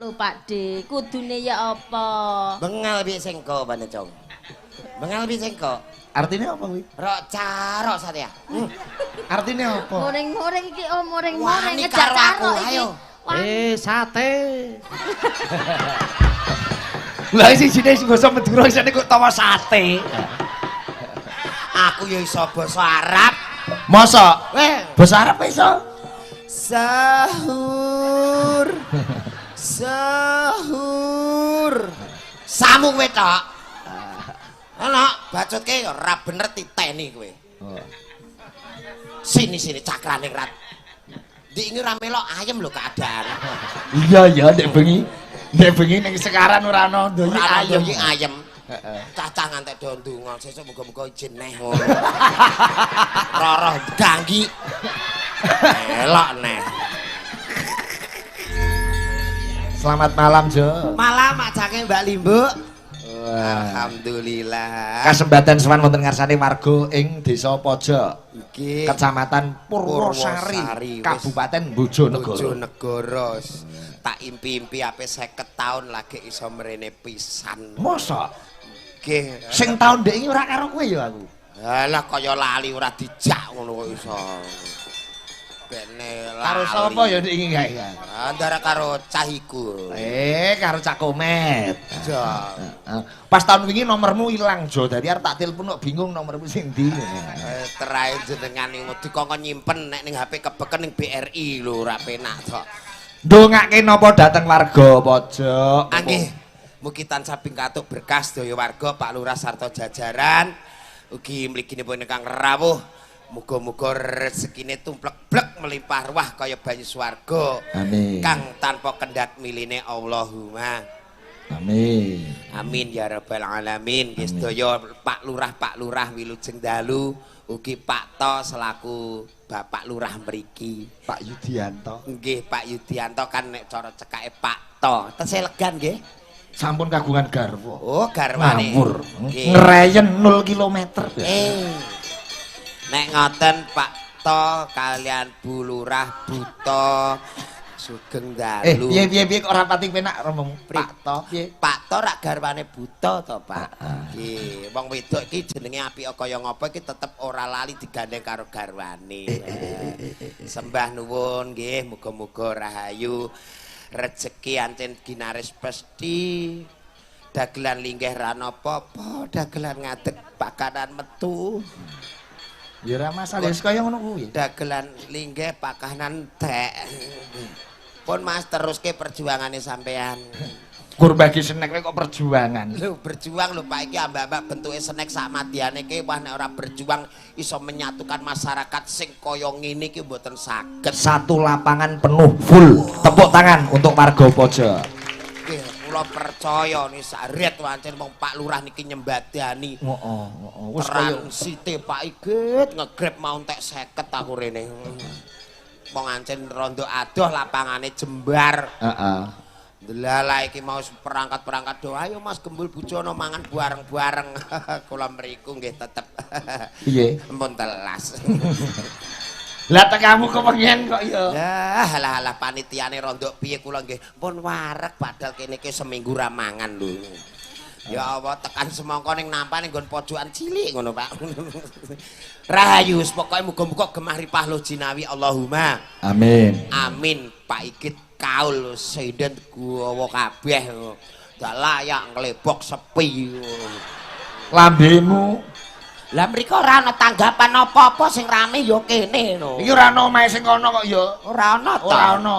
Lho Pakde, kudune ya apa? Bengal piye sengko bane, Cong? Bengal piye sengko? Artinya apa kuwi? Rok carok Satya. Artinya apa? Muring-muring iki oh muring-muring Wani ngejak karo aku, carok iki. ayo. Sate. Lah sing sine sing basa Madura isine kok tawa sate. Aku ya iso basa Arab. Mosok? Basa Arab iso? Sahur. Sahur. Samu kowe tok. Ana bacotke ora bener titeni kowe. Sini cakrane rat. Ndik iki ora melok ayem lho keadaan. Iya nek bengi. Nek bengi ning sekaran ora ana ndoyi ayem. Ayem. Cacah ngantek do ndonga sesuk muga-muga izin neh ngono. Roroh ganggi. Elok neh. Selamat malam, Jo. Malam ajake Mbak Limbuk. Wah. Alhamdulillah. Kasembatan sowan wonten ngarsane warga ing Desa Pojok. Iki Kecamatan Purwosari, Kabupaten Bojonegoro. Bojonegoro. Tak impi-impi ape 50 taun lagi iso mrene pisan. Mosok? Nggih. Sing taun ndek iki ora karo kowe ya aku. Halah kaya lali ora dijak ngono kok iso. Bene lali. Karo sapa ya ndek iki kae? Antara karo cahiku. Karo Cak Komet. Jo. Pas tahun wingi nomormu ilang, Jo. Dadi arep tak telepon kok bingung nomormu sing ndi. Terae jenengan iki dikongkon nyimpen nek ning HP kebeken ning BRI lho ora penak tok. Ndongake napa dateng warga Pojok? Nggih. Mugi tansah pingkatuk berkas daya warga Pak Lurah sarta jajaran. Ugi mliginipun ingkang rawuh. Muga-muga rezekine tumplek-blek melimpah ruah kaya banyu swarga. Amin. Kang tanpa kendhat miline Allahumma. Amin. Amin ya rabbal alamin. Nggih sedaya Pak Lurah wilujeng dalu ugi Pak To selaku Bapak Lurah mriki. Pak Yudianto. Nggih Pak Yudianto kan nek cara cekake Pak To. Tesih legan nggih. Sampun kagungan garwa. Oh garwane. Ngawur. Nggih. Ngereyen 0 kilometer. Nek ngoten Pak To kalian Bu Lurah Buto sugeng dalu. Piye kok ora pati penak rombong Pak To. Piye? Pak To rak garwane buta to, Pak. Nggih, wong wedok iki jenenge apik kaya ngapa iki tetep ora lali digandeng karo garwane. Sembah nuwun nggih, muga-muga rahayu. Rezeki ancen ginaris pesti. Dagelan linggih ra napa-apa, dagelan ngadeg pakanan metu. Ya ora masalah wis kaya ngono kuwi. Dagelan linggih pakanan tek. Pun Mas teruske perjuangane sampean. Gur bagi snack kok perjuangan. Lho berjuang lho Pak iki ambak-ambak bentuke snack sak madyane ki wah nek ora berjuang iso menyatukan masyarakat sing kaya ngene iki mboten saged. Satu lapangan penuh full. Tepuk tangan untuk warga Pojok. Nggih, kula percaya ni saret wancen wong Pak Lurah niki nyembadani. Heeh. Wis kaya Transite Pak Igit ngegrab mau entek 50 aku rene. Wong ancen rondo adoh lapangane jembar. Heeh. Delala iki mau perangkat-perangkat do ayo Mas Gembul Bujono mangan bareng-bareng. Kula mriku nggih tetep. Piye? Ampun telas. Lah tekamu kepengen kok ya. Lah alah panitiane rondo piye kula nggih pun wareg padahal kene iki seminggu ra mangan lho. Ya Allah tekan semangka ning nampane nggon pojokan cilik ngono Pak. Rahayu pokoke muga-muga gemah ripah lo jinawi Allahumma. Amin. Amin Pak Igit kaul senden gawa kabeh. Dak layak nglebok sepi. Lambemu. Lah mriko ora ana tanggapan apa-apa sing rame ya kene no. Iki ora ana omahe sing kono kok ya. Ora ana ta. Ora ana.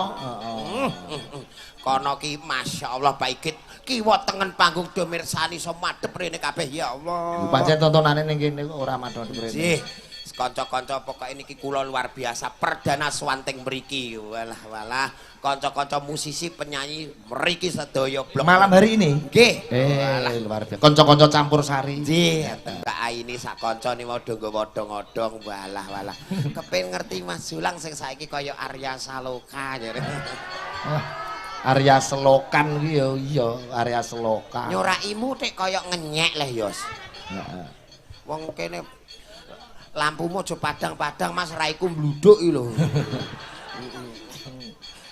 Kono ki masyaallah Pak Igit kiwa tengen panggung do mirsani iso madhep rene kabeh ya Allah. Pancen tontonane ning kene kok ora madhep rene. Nggih. Kanca-kanca pokoke niki kula luar biasa perdana swanting mriki. Walah kanca-kanca musisi penyanyi mriki sedaya blok. Malam hari ini. Nggih. Luar biasa. Kanca-kanca campur sari. Nggih, Mbak Aini sak kanca ni mau do nggawa odong-odong walah. Kepengin ngerti Mas Julang sing saiki kaya Arya Saloka jare. Arya Selokan kuwi ya iya, Arya Seloka. Nyorakimu tek kaya ngenyek leh, Yos. Heeh. Wong kene lampumu aja padang-padang Mas raiku mbluduk iki lho.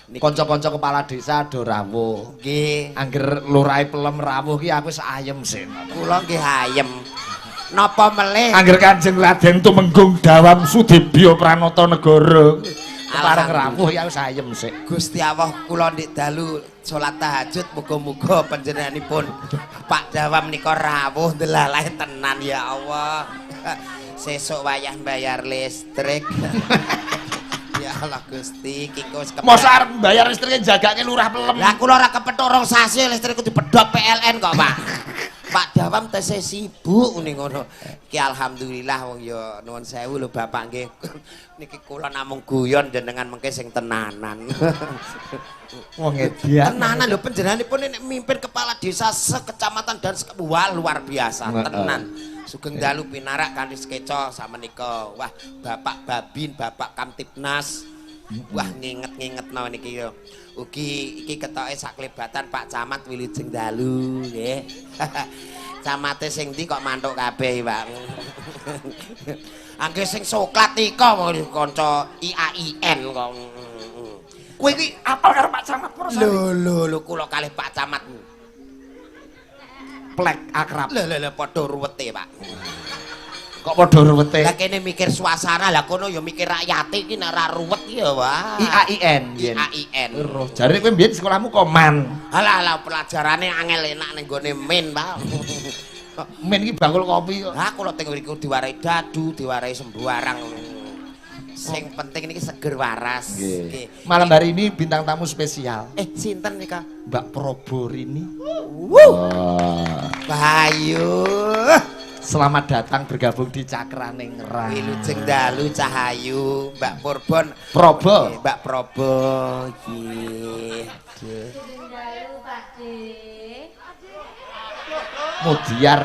Kanca-kanca kepala desa do rawuh. Nggih. Angger lurahe pelem rawuh ki aku wis ayem sih. Kula nggih ayem. Napa melih? Angger Kanjeng Raden Tumenggung Dawam Sudibya Pranata Negara. Kepareng rawuh ya wis ayem sih. Gusti Allah kula ndik dalu salat tahajud muga-muga panjenenganipun Pak Dawam nika rawuh delalahe tenan ya Allah. Sesuk wayah bayar listrik. Ya Allah Gusti, iki wis Mosok arep mbayar listrike jagake lurah pelem. Lah kula ora kepethuk rong sasi listrikku dipedhot PLN kok, Pak. Pak Dawam tesih sibuk ning ngono. Iki alhamdulillah wong ya nuwun sewu lho Bapak nggih. Niki kula namung guyon jenengan mengke sing tenanan. Wong edian. Tenanan lho panjenenganipun nek mimpin kepala desa sekecamatan dan wah luar biasa tenan. Sugeng dalu pinarak kanthi sekeca samenika. Wah, Bapak Babin, Bapak Kamtibnas. Wah, nginget-ngingetno niki yo. Ugi iki ketoke saklebatan Pak Camat Wilujeng Dalu nggih. Camate sing ndi kok mantuk kabeh, Pak. Angge sing soklat nika kanca IAIN kok. Kowe iki apal karo Pak Camat Purwosari? Lho kula kalih Pak Camat. Plek akrab. Lho padha ruwete, Pak. Kok padha ruwete? Lah kene mikir suasana, lah kono ya mikir rakyate iki nek ora ruwet ya, wah. IAIN yen. IAIN. Roh, jare kowe mbiyen sekolahmu koman. Alah pelajarane angel enak ning gone min, Pak. Men iki bakul kopi kok. Ha kula teng mriku diwarai dadu, diwarai sembarang. Sing penting niki seger waras. Nggih. Malam hari ini bintang tamu spesial. Sinten nika? Mbak Proborini. Bahayu. Selamat datang bergabung di Cakraning Rang. Wilujeng Dalu Cahayu, Mbak Purbon. Probo. Mbak Probo. Nggih. Dalu Pakde. Mudiar.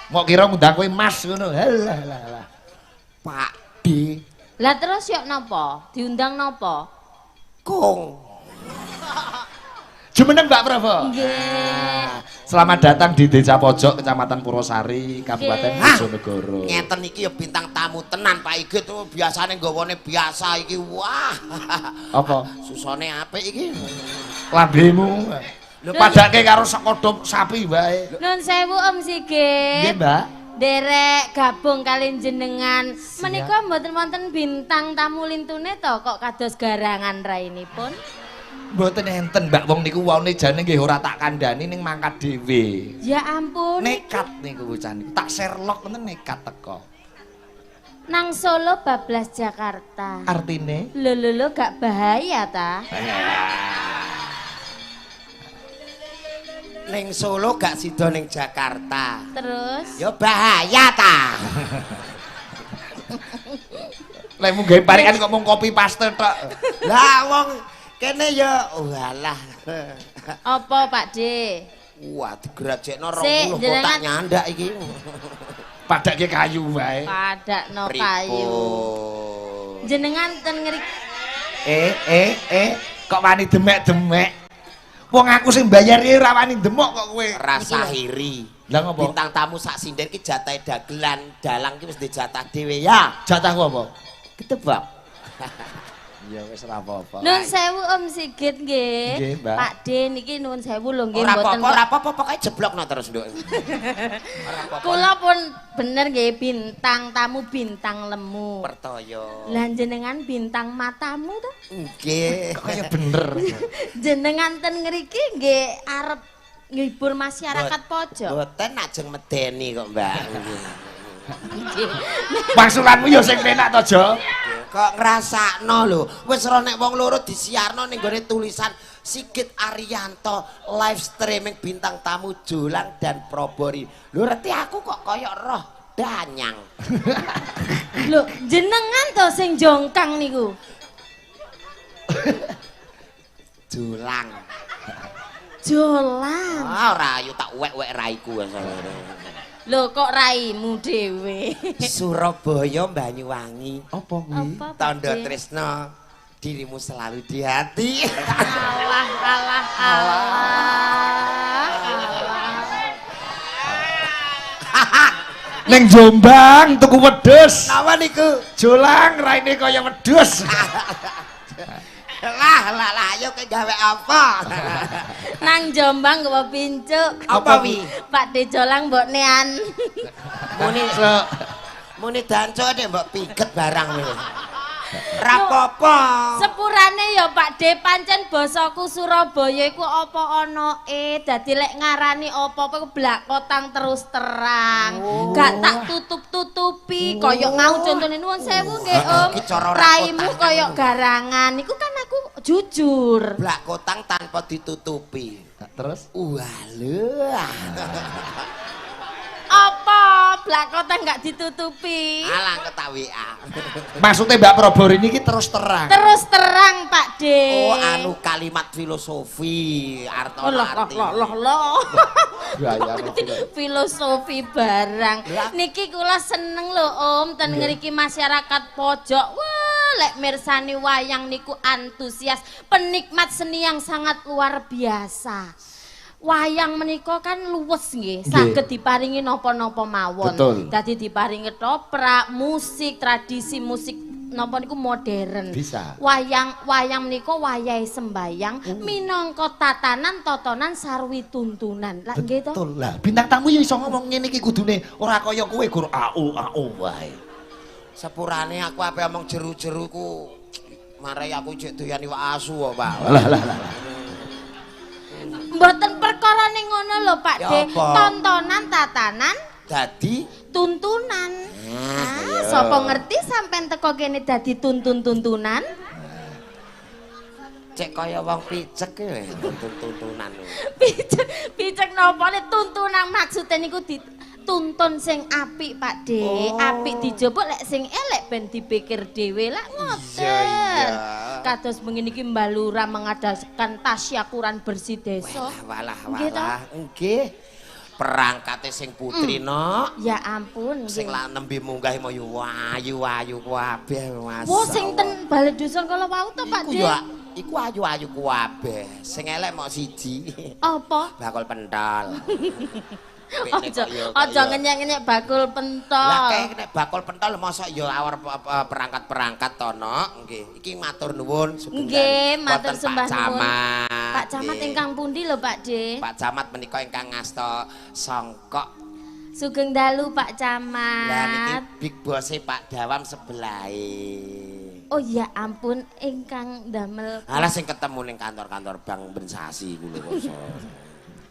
Mok kira ngundang kowe Mas ngono. Halah. Pak D. Lah terus yok napa? Diundang napa? Kong. Jumeneng Mbak Probo. Nggih. Selamat datang di Desa Pojok, Kecamatan Purwosari, Kabupaten Nggih. Bojonegoro. Ngeten iki ya bintang tamu tenan Pak Igit. Biasane nggawane biasa iki. Wah. Apa? Susane apik iki. Lambemu. Padake karo sekodhop sapi wae. Nun sewu Om Sigit. Nggih, Mbak. Derek gabung kalian jenengan. Menika mboten wonten bintang tamu lintune to kok kados garangan rainipun. Mboten enten Mbak, wong niku waune jane nggih ora tak kandhani ning mangkat dhewe. Ya ampun. Nekat niku bocah niku. Tak Sherlock ngoten nekat teko. Nang Solo bablas Jakarta. Artine? Lho gak bahaya ta? Ning Solo gak sida ning Jakarta. Terus? Ya bahaya ta. Lek mung gawe paringan kok mung kopi paste tok. Lah wong kene ya walah. Apa Pak D? Wah digerajekno Sik, 20 kotak jenengan- nyandak iki. Padake kayu wae. Padakno kayu. Jenengan ten ngeri Kok wani demek-demek. Wong aku sing bayar iki ora wani demok kok kowe. Rasa hiri. Lah ngopo? Bintang tamu sak sinden ki jatahe dagelan, dalang ki wis dijatah dhewe ya. Jatahku apa? Ketebak. Ya wis ora apa-apa. Nun sewu Om Sigit nggih. Nggih, Mbak. Pak D niki nuwun sewu lho nggih Ora mboten. apa-apa, ora apa-apa, pokoke jeblokno terus, Nduk. Ora apa-apa. Kula pun bener nggih bintang tamu bintang lemu. Pertoyo. Lah jenengan bintang matamu to? Nggih. Kok kaya bener. Jenengan ten ngriki nggih arep ngibur masyarakat pojok. Mboten ajeng medeni kok, Mbak. Maksulanmu ya sing penak to, Jo. Kok ngrasakno lho. Wis ora nek wong loro disiarno ning gone tulisan Sigit Ariyanto live streaming bintang tamu Jolang dan Probori. Lho reti aku kok koyok roh danyang. Lho, jenengan to sing jongkang niku. Jolang. Jolang. Ora ayo tak wek-wek raiku. Lho kok raimu dhewe. Surabaya Banyuwangi. Apa kuwi? Apa Pak Tanda D? tresno dirimu selalu di hati. Alah. Ning Jombang tuku wedhus. Napa niku? Jolang raine kaya wedhus. Lah ayo ke gawe apa? Nang Jombang nggawa pincuk. Apa wi? Pak Dejolang mbok nean. Muni danco nek mbok piget barang kowe. Rapopo. Sepurane ya Pak De pancen basaku Surabaya iku apa ana dadi lek ngarani apa-apa ku blak kotang terus terang. Gak tak tutup-tutupi kaya mau contone nuwun sewu nggih Om. Raimu kaya garangan iku kan aku jujur. Blak kotang tanpa ditutupi. Terus? Walah. Apa blak kotang gak ditutupi? Alang ketawian. Maksudnya Mbak Probor ini terus terang. Terus terang Pak De. Oh anu kalimat filosofi arti. Loh. Gayane Filosofi barang. Niki kula seneng lho Om ten ngriki masyarakat pojok. Wah, lek mirsani wayang niku antusias, penikmat seni yang sangat luar biasa. Wayang menika kan luwes nggih, saged diparingi napa-napa mawon. Dadi diparingi toprak, musik, tradisi musik napa niku modern. Bisa. Wayang menika wayahe sembayang minangka tatanan sarwi tuntunan. Lah nggih to? Betul lah. Bintang tamu ya iso ngomong ngene iki kudune ora kaya kowe gur au wae. Sepurane aku ape omong jeru-jeru ku marai aku cek doyan iwak asu kok, Pak. Lah. Mboten perkara ning ngono lho Pak De. Tontonan tatanan dadi tuntunan. Sapa ngerti sampean teko kene dadi tuntunan? Cek kaya wong picek ya tuntunan. Picek napa nek tuntunan maksude niku dituntun sing apik Pak De. Apik dijupuk lek sing elek ben dipikir dhewe lah ngoten. Kados mengini iki Mbah Lurah mengadakan tasyakuran bersih desa. Walah. Nggih. Perangkate sing putri no. Ya ampun. Sing lan nembe munggah moyo ayu-ayu kabeh Mas. Wo sing ten Balai Dusun kala wau to Pak De. Iku ayu-ayu kabeh. Sing elek mok siji. Apa? Bakul pentol. Aja ngenyek-ngenyek bakul pentol. Lah nek bakul pentol mosok ya awar perangkat-perangkat to no. Nggih. Iki matur nuwun sugeng. Nggih, matur sembah nuwun. Pak Camat Nggih. ingkang pundi lho Pak De? Pak Camat menika ingkang ngasta songkok. Sugeng dalu Pak Camat. Lah niki big boss Pak Dawam sebelahe. Oh ya ampun ingkang damel. Alah sing ketemu ning kantor-kantor Bank Bensasi kuwi lho.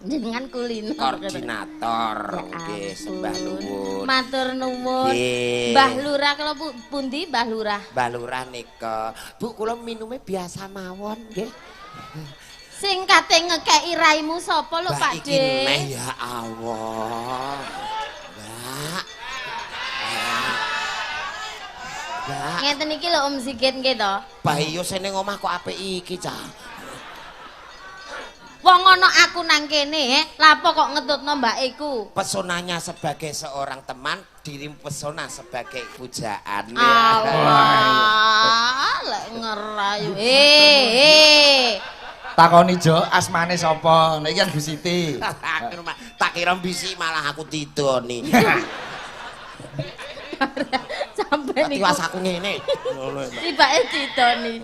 Jenengan kuliner. Koordinator. Nggih, sembah nuwun. Matur nuwun. Nggih. Mbah Lurah kala pundi Mbah Lurah? Mbah Lurah nika. Bu kula minume biasa mawon nggih. Sing kate ngekeki raimu sapa lho Pak De? Iki neh ya Allah. Mbak. Ngeten iki lho Om Sigit nggih to. Bayo sene omah kok apik iki cah. Wong ana aku nang kene, lapo kok ngetutno mbakku? Pesonanya sebagai seorang teman, dirimu pesona sebagai pujaan. Allah, lek ngerayu. Takoni Jo, asmane sapa? Nek iki kan Bu Siti. Tak kira bisik malah aku tidoni. Sampai niku. Tiwas aku ngene. Ngono. Tibake tidoni.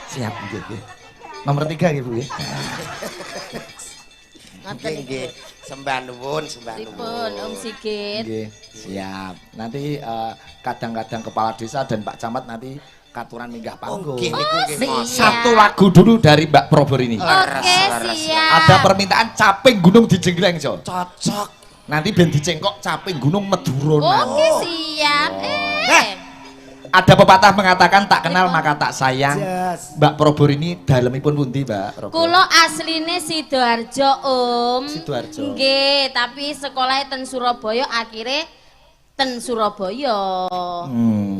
Siap nggih. Nomor 3 nggih Bu nggih. Nggih, sembah nuwun, Pripun Om Sigit? Nggih, siap. Nanti kadang-kadang kepala desa dan Pak Camat nanti katuran minggah panggung. Nggih niku nggih. siap. Satu lagu dulu dari Mbak Probor ini. Oke, siap. Ada permintaan caping gunung dijengleng, Jo. Cocok. Nanti ben dicengkok caping gunung Meduronan. Oke, siap. Ada pepatah mengatakan tak kenal maka tak sayang. Yes. Mbak Probor ini dalemipun pundi, Mbak Probor? Kulo asline Sidoarjo, Om. Sidoarjo. Nggih, tapi sekolahnya ten Surabaya, akhirnya ten Surabaya.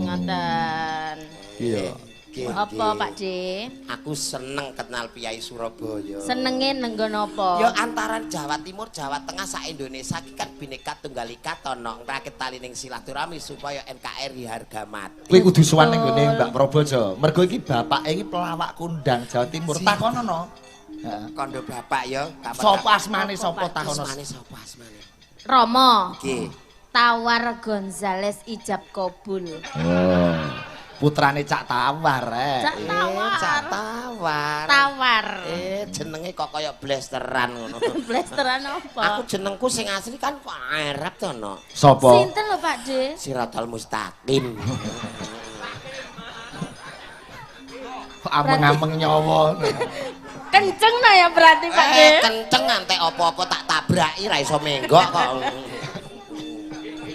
Ngoten. Iya. Apa Pak De? Aku seneng kenal Piyai Surabaya. Senenge nenggon apa? Ya antaran Jawa Timur, Jawa Tengah sak Indonesia iki kan Bhinneka Tunggal Ika tono ngrakit talining silaturahmi supaya NKRI harga mati. Kuwi kudu sowan ning gone Mbak Probor, Jo. Mergo iki bapak iki pelawak kondang Jawa Timur. Takono no. Heeh. Kondo bapak ya. Sopo asmane sapa takono? Asmane sapa asmane? Rama. Nggih. Tawar Gonzales ijab kabul. Oh. Putrane Cak Tawar Cak Tawar. Cak Tawar. Tawar. Jenenge kok kaya blasteran ngono. Blasteran apa? Aku jenengku sing asli kan kok Arab to no. Sopo? Sinten lho Pak De? Siratal Mustaqim. Ameng-ameng nyawa. Kenceng nah ya berarti Pak De. Kenceng ngantek apa-apa tak tabraki ra iso menggok kok.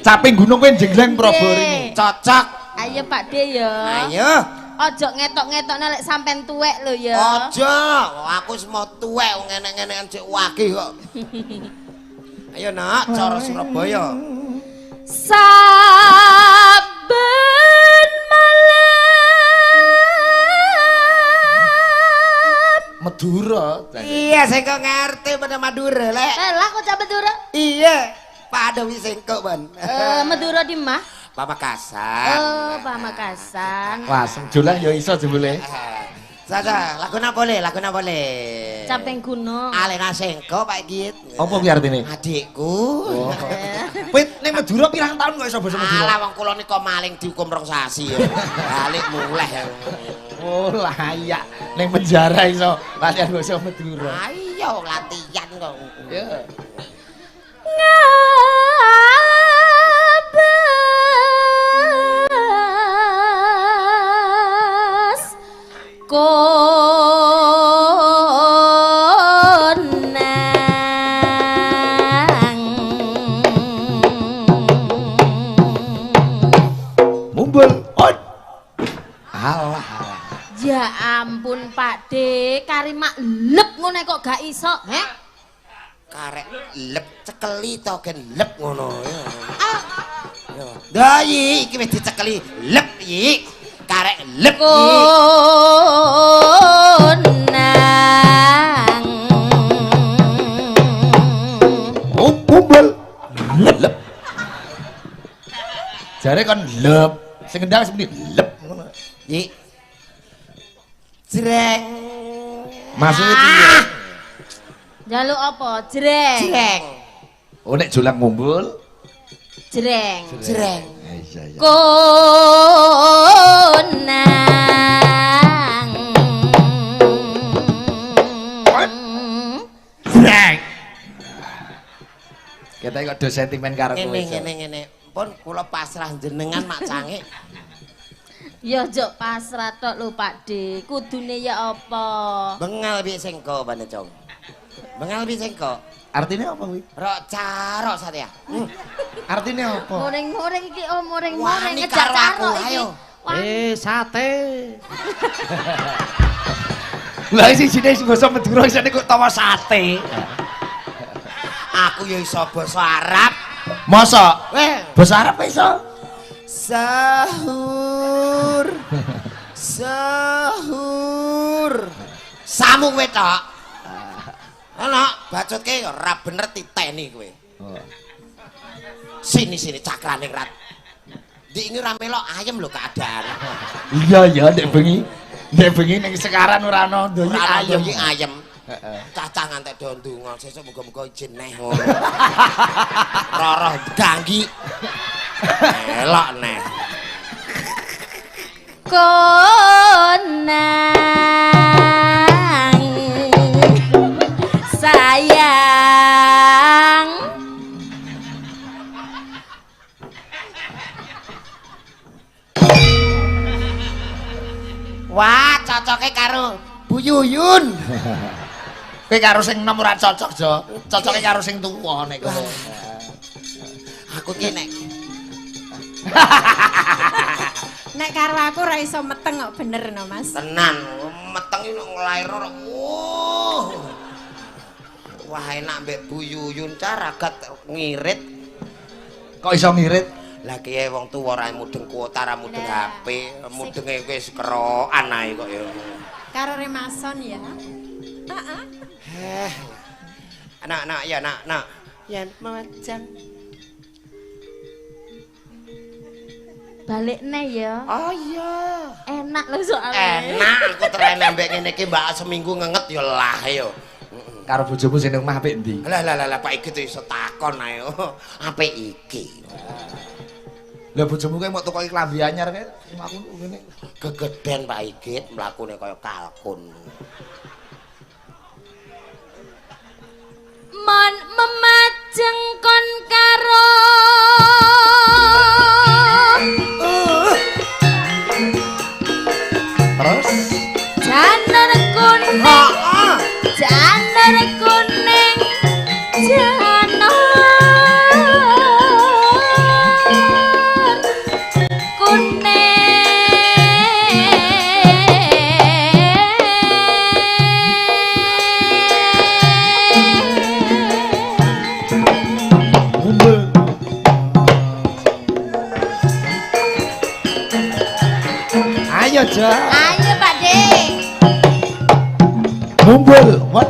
Caping gunung kowe jengleng Proboring. Cocok. Ayo Pak De ya. Ayo. Ojo ngetok-ngetokne lek sampean tuwek lho ya. Ojo, aku wis mau tuwek ngene-ngenean cek wage kok. Ayo nak, cara Surabaya. Saben malam. Madura. Iya, saya kok ngerti pada Madura, Lek. Lah kok Cak Madura? Iya, pada wis engko, Ban. Madura di mah? Pamekasan. Oh, Pamekasan. Wah, julang ya iso jebule. Saja, laguna boleh. Caping gunung. Alena Sengko, Pak Git. Apa kuwi artine? Adikku. Kowe ning Madura pirang tahun kok iso basa Madura? Alah wong kula nika maling dihukum 2 sasi ya. Balik muleh. Oh, layak ning penjara iso latihan basa Madura. Ayo latihan kok. Ya. Ngabas konang Mumbul. On. Alah. ya ampun Pak De kari mak lep ngono kok gak iso Karek lep cekeli to gen lep ngono ya. Dah iki wis dicekeli lep iki. Karek lep konang Mumbul. Lep. Jare kon lep. Sing kendang seperti lep ngono. iki. Jreng. Maksudnya piye? jaluk apa jreng Jreng. Oh nek julang mumbul. jreng Jreng. Iya iya. konang Jreng. Kita kok do sentimen karo kowe. Ngene. Pun kula pasrah jenengan Mak Cangik. ya jok pasrah tok lho Pak De kudune ya apa Bengal piye sengko bane Cong. Bengal piye sengko. Artinya apa kuwi? Rok carok Satya. Artinya apa? Moreng-moreng iki moreng-moreng Wani ngejak karo aku, carok iki. ayo. Wah, Sate. Lah isi sini basa Madura isine kok tawa sate. Aku ya iso basa Arab. Masa? Basa Arab iso? Sahur. Samu kowe tok. Ana bacutke ora bener titeni kowe. Sini cakrane rat. Dik iki ora melok ayem lho keadaan. Iya ya nek bengi. Nek bengi ning sekaran ora ana ndoyi ayem. Ayem. Cacah ngantek do ndonga sesuk muga-muga izin neh ngono. Roroh ganggi. Elok neh. konang sayang Wah, cocoke karo Bu Yuyun. Kowe karo sing enom ora cocok, Jo. Cocoke karo sing tuwa nek kowe. Aku ki nek Nek karo aku ora iso meteng kok bener no Mas. tenan meteng iki nglairno. Wah, enak mbek Bu Yuyun caragat ngirit. Kok iso ngirit? Lah kiye wong tuwa ora mudeng kuota, ora mudeng HP, mudenge wis kerokan ae kok ya. Karo Remason ya. Heeh. Anak ya nak. Yen macam. balik neh ya Oh iya. enak lho soalnya Enak aku terene mbek ngene iki Mbak seminggu ngenget ya lah ya. karo bojomu sing nang omah apik ndi? Lah Pak Igit iso takon ae. Apik iki. Lah bojomu kae mau tukoki klambi anyar kae aku ngene. Gegeden Pak Igit mlakune kaya kalkun. Mon memajeng kon karo Terus janer kuning janer kuning janer ayo aja. Ayo Pak De. Mumbul. What?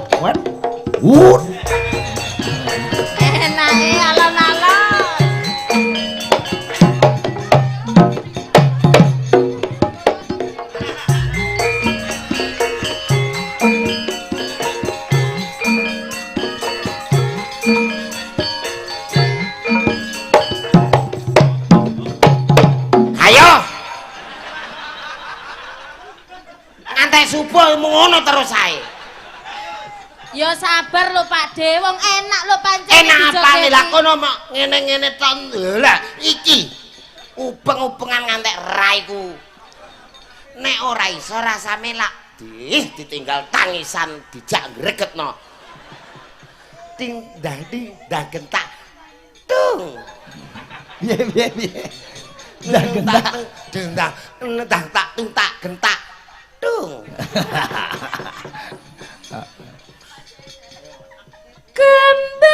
Enake alon-alon. Ayo. Ngantek subuh ngono terus ae. Ya sabar lho Pak De, wong enak lho pancen. Enak apa nih lah kono mok ngene-ngene ton. Lah iki upeng-upengan ngantek raiku. Nek ora iso rasane lak ditinggal tangisan dijak gregetno. Ting dah gentak. Tung. Piye. Dah gentak. Dah tak tung tak gentak. Tung. Kembang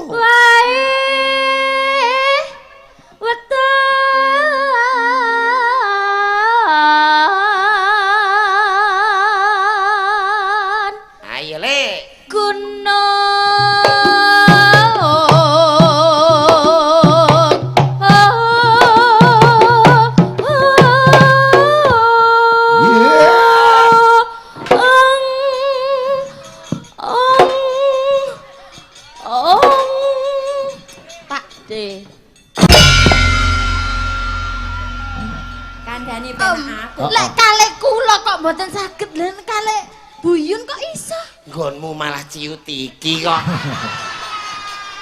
wae weton Ayo le. Pak De. Kandhane penak aku. Lek kalih kula kok mboten saged lha kalih buyun kok iso. Nggonmu malah ciut iki kok.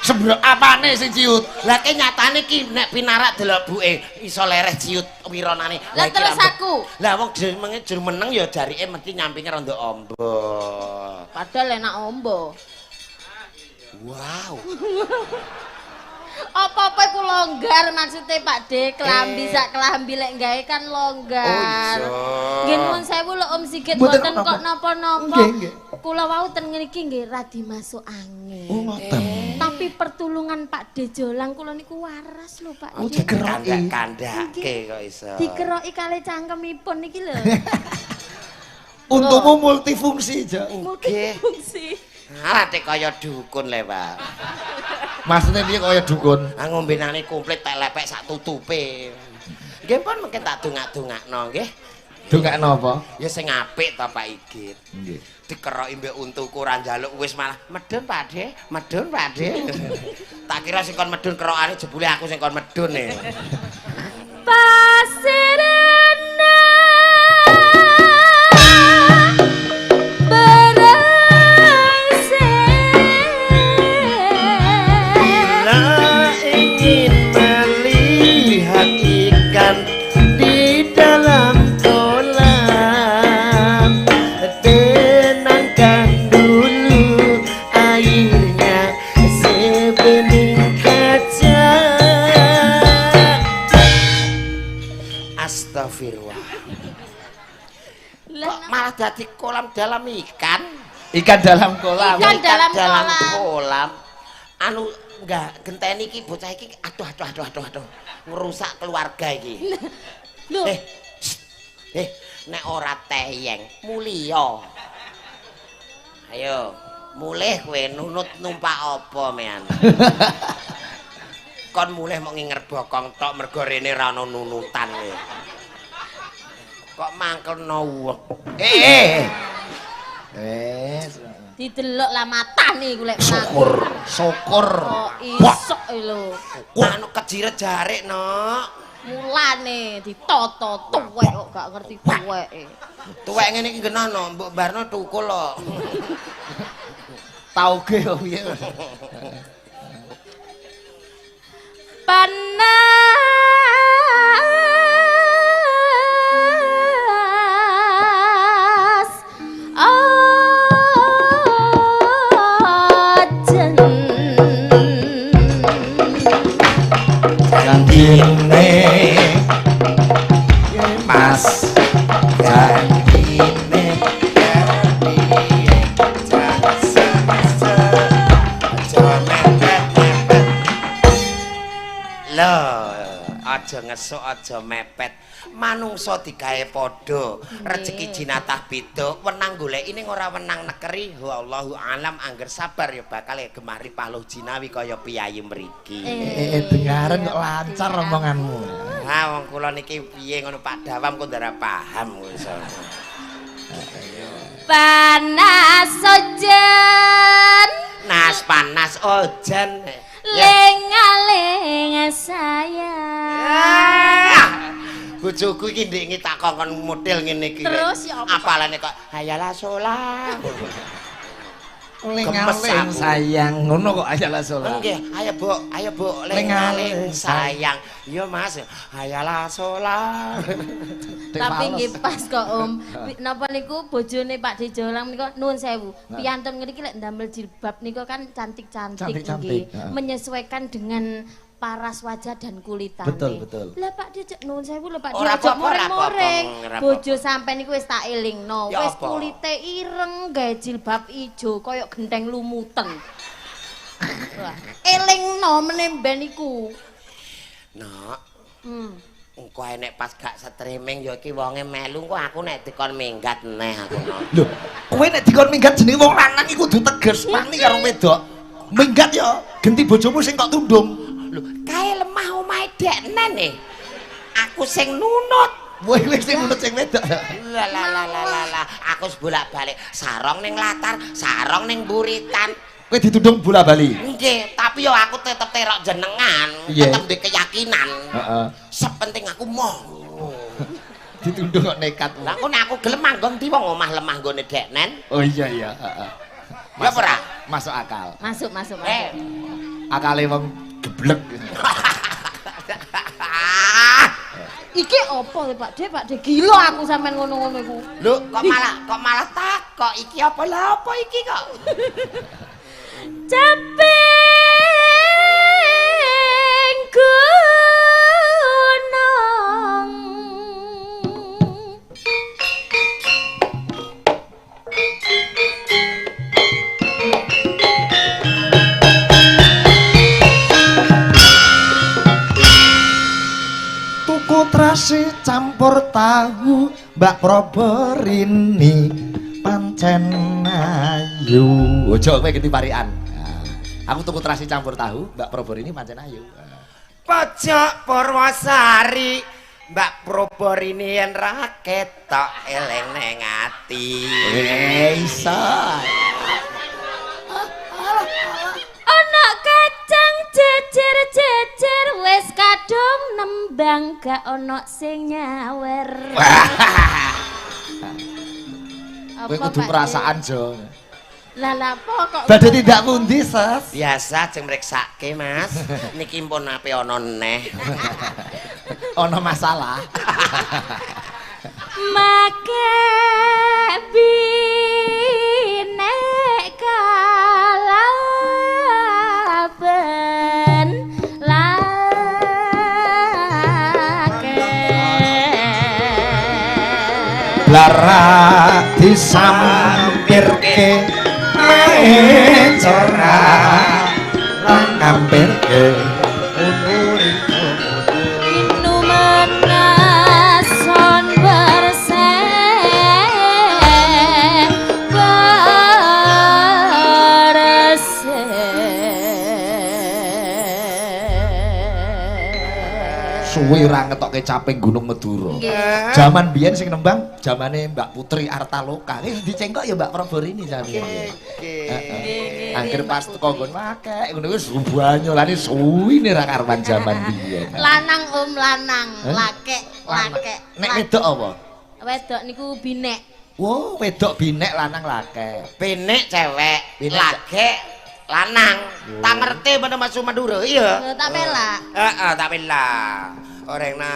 Sebrok apane sing ciut? Lah ki nyatane ki nek pinarak delok buke iso lereh ciut wironane. Lah terus aku. Lah wong jur meneng ya jarike mesti nyampinge rada amba. Padahal enak ombo. Wow. Apa-apa iku longgar maksudnya Pak De, kelambi sak kelambi lek gawe kan longgar. Oh iya. Nggih nuwun sewu lho Om Sigit Mboten mboten kok napa-napa. Nggih. Kula wau ten ngriki nggih radi masuk angin. Oh ngoten. Tapi pertulungan Pak De Jolang kula niku waras lho Pak. Oh, dikeroki. Kandhake kok iso. Dikeroki kalih cangkemipun niki lho. Untukmu multifungsi, Jo. Multifungsi. Alah tek kaya dukun le, Pak. Maksudnya piye kaya dukun? Ngombenane komplit tak lepek sak tutupe. Nggih pun mungkin tak dongak-dongakno nggih. Dongakno apa? Ya sing apik to Pak Igit. Nggih. Dikeroki mbek untuku ora njaluk wis malah medun Pak De, medun Pak De. Tak kira sing kon medun kerokane jebule aku sing kon medun e. Pasirana Bila ingin melihat ikan di dalam kolam, tenangkan dulu airnya sebening kaca. Astagfirullah. Kok malah jadi kolam dalam ikan? Ikan dalam kolam. Ikan dalam kolam. Anu enggak genteni iki bocah iki aduh ngerusak keluarga iki. Lho, Nek ora teyeng mulya. Ayo, mulih kowe nunut numpak apa mean? Kon mulih mok nginger bokong tok mergo rene ra ono nunutan kowe. Kok mangkelno wek. Didelok lah matane iku lek Syukur. Oh, isok lho. Anu kejiret jarik, Nok. Mulane ditoto tuwek kok gak ngerti tuweke. Tuwek ngene iki genono, mbok barno tukul kok. Tauge yo piye. Panas ojen Jantine Mas Jantine Aja ngesuk aja mepet. Manungsa digawe padha, rezeki jinatah beda, wenang goleki ning ora wenang nekeri. Wallahu alam angger sabar ya bakal gemari pahluh jinawi kaya piyayi mriki. Dengaren kok lancar omonganmu. Ha wong kula niki piye ngono Pak Dawam kok ndara paham wis. panas ojen Nas panas ojen. lenga-lenga sayang. Bojoku iki ndek tak kongkon model ngene iki. Terus ya apa? Apalane kok hayalah sholat. Lengaling sayang ngono kok ayalah salat. Nggih, ayo Bu, lengaling sayang. Iya Mas, hayalah sholat. Tapi nggih pas kok Om. Napa niku bojone Pak Dejolang niku nuwun sewu. Piyantun ngriki lek ndamel jilbab niku kan cantik-cantik nggih. Menyesuaikan dengan paras wajah dan kulit tante. Betul. Lah Pak Dejo nuwun sewu lho Pak Ora Dejo apa-apa, moreng-moreng. ora apa-apa. Bojo sampean niku wis tak elingno. Ya Wis apa? kulite ireng gawe jilbab ijo kaya genteng lumuten. Wah, elingno menemben iku. Nak, engko nek pas gak streaming ya iki wonge melu engko aku nek dikon minggat neh aku. Lho, kowe nek dikon minggat jenenge wong lanang iku kudu tegas wani karo wedok. Minggat ya genti bojomu sing kok tundung. Lho, kae lemah omahe deknen e. Aku sing nunut. Kowe sing nunut sing wedok. Lah, aku bolak-balik sarong ning latar, sarong ning buritan. Kowe ditundung bola bali. Nggih, tapi yo aku tetep terok jenengan, Iya. tetep di keyakinan. Heeh. Sepenting aku mau. Ditundung kok nekat. Lah kok nek aku gelem manggon ndi wong omah lemah nggone deknen? Oh iya, heeh. Ya ora? Masuk akal. Masuk. Akale wong geblek. Iki apa ya Pak De? Pak De gila aku sampean ngono-ngono iku. Lho, kok malah takok iki apa lha apa iki kok? Caping gunung Tuku terasi campur tahu Mbak Proberini pancen ayu. Ojo kowe ganti parikan. Aku tuku terasi campur tahu Mbak Proberini pancen ayu. Pojok Purwosari, Mbak Proberini yen ra ketok eleng ning ati. Iso. ana kacang jejer-jejer wis kadung nembang gak ana sing nyawer. Kowe kudu perasaan Jo. Lah apa kok Badhe tindak pundi, Ses? Biasa jeng mriksake, Mas. Niki pun ape ana neh. Ono masalah. make binek kalaben lake Lara disampirke mencora lan ngampirke minuman nason suwi ra ngetokke caping Gunung Medura. Nggih. Zaman biyen sing nembang zamane Mbak Putri Artaloka. Dicengkok ya Mbak Praborini sampeyan. Heeh. Angger pas teko nggon akeh ngono wis banyolane suwine ra karuan zaman biyen. Lanang lanang, lakek. Nek wedok apa? Wedok niku binek. Wow, wedok binek lanang lakek. Pinik cewek, Pinik lage lanang. Tak ngerti mana masuk Madura iya. Tak pelak. Heeh, tak bela. Orangna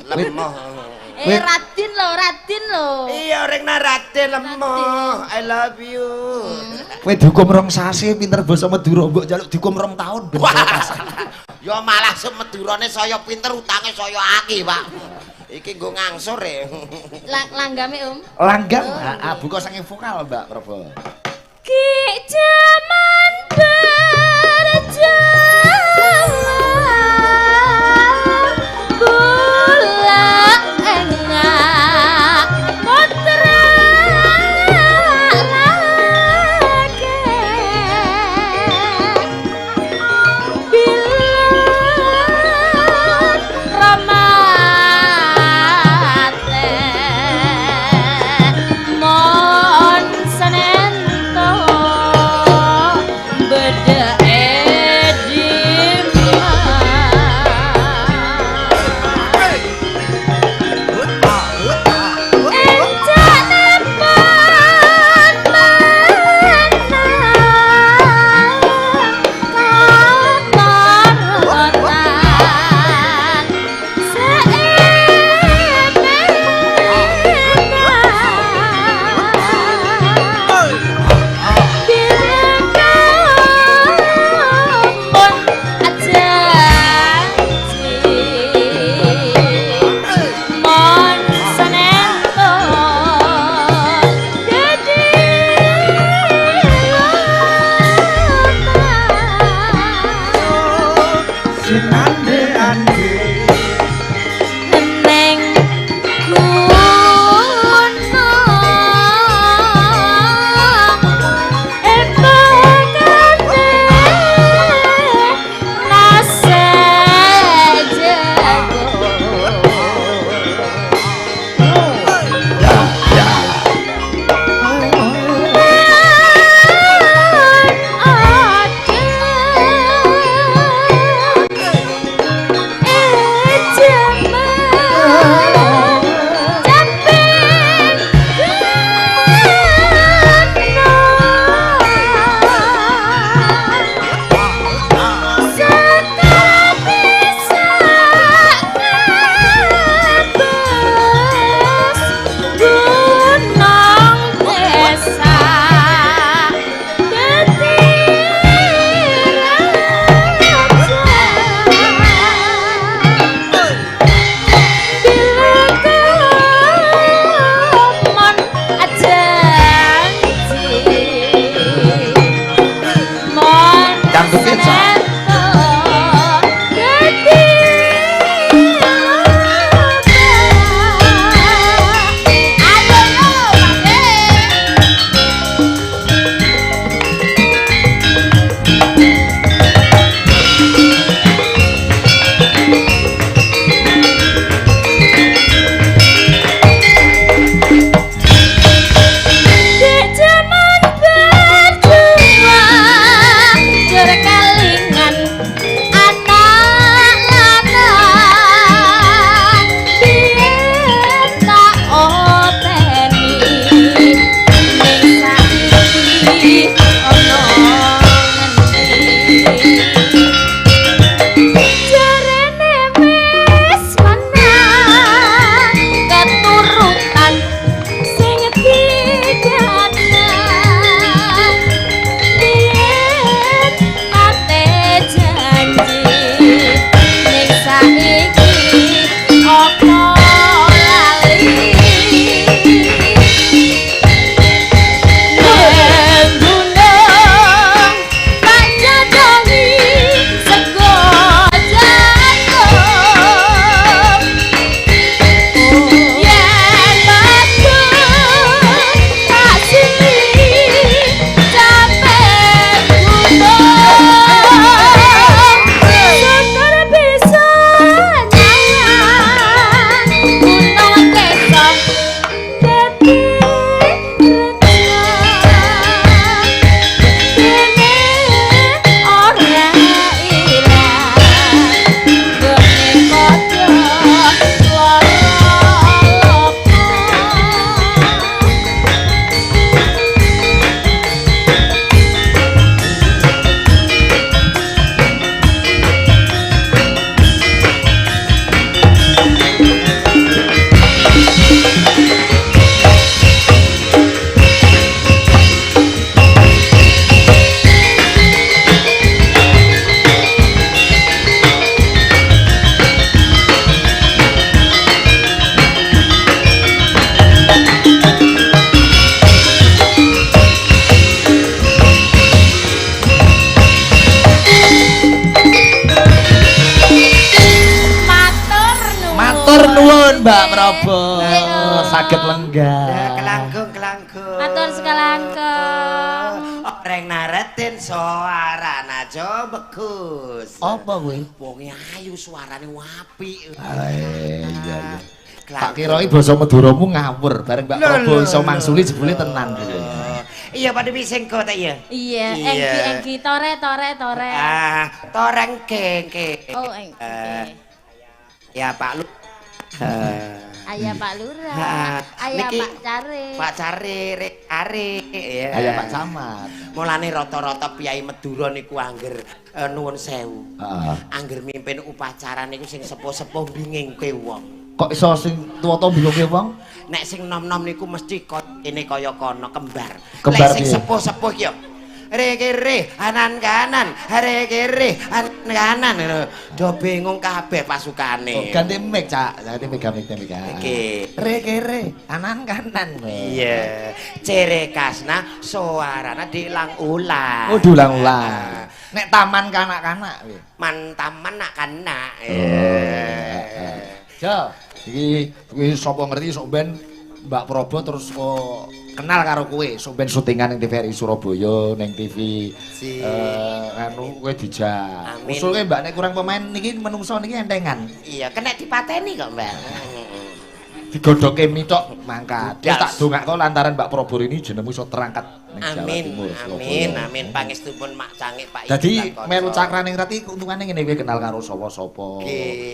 lemah. Radin lho. Iya, orangna Raden lemah. I love you. Kowe dihukum rong sasi pinter basa Madura mbok njaluk dihukum rong taun ben pas. Ya malah semedurane saya pinter utange saya akeh, Pak. Iki nggo ngangsur e. Langgame Langgam, buka saking vokal Mbak Prabowo. Ki jaman berjalan bulan engak putra lagi bilan ramate mon senento beda edi Matur nuwun Mbak Prabu. Saged lenggah. Kelangkung. Matur sekalangkung. Reng naretin suarana aja bagus. Apa kuwi? Wonge ayu suarane apik. Iya. Tak kiroi basa Maduramu ngawur bareng Mbak Prabu iso mangsuli jebule tenan gitu. Iya pada bising kok tak iya. Iya, enggi tore. Toreng ke. Oh, enggi. Ya Pak Lu. Ayah Pak Lurah, ayah niki Pak Cari. Pak Cari, ya. Ayah Pak Camat. Mulane rata-rata piyai Madura niku angger nuwun sewu. Angger mimpin upacara niku sing sepuh-sepuh bingingke wong. Kok iso sing tuwa-tuwa bingungke wong? Nek sing nom-nom niku mesti kene kaya kono kembar. Kembar Lek sing sepuh-sepuh ki yo re kiri anan kanan re kiri anan kanan do bingung kabeh pasukane. Ganti mic Cak, ganti mic. Iki Re kere anan kanan. iya ciri khasna suarana diulang-ulang. Oh diulang-ulang. Nek taman kanak-kanak kuwi. Mantaman nak kanak. Jo, iki sapa ngerti sok ben Mbak Prabu terus kok kenal karo kowe, sok ben syutingan ning TVRI Surabaya, ning TV anu kowe dijak. Usulke Mbak nek kurang pemain niki menungso niki entengan. Iya, kena dipateni kok, Mbak. Digodhoke mitok mangkat. Wis tak dongakno lantaran Mbak Prabu ini jenengmu iso terangkat ning Jawa Timur. Amin. Pangestupun Mak Cangik Pak. Dadi melu cakraning rati untungane ngene kowe kenal karo sapa-sapa.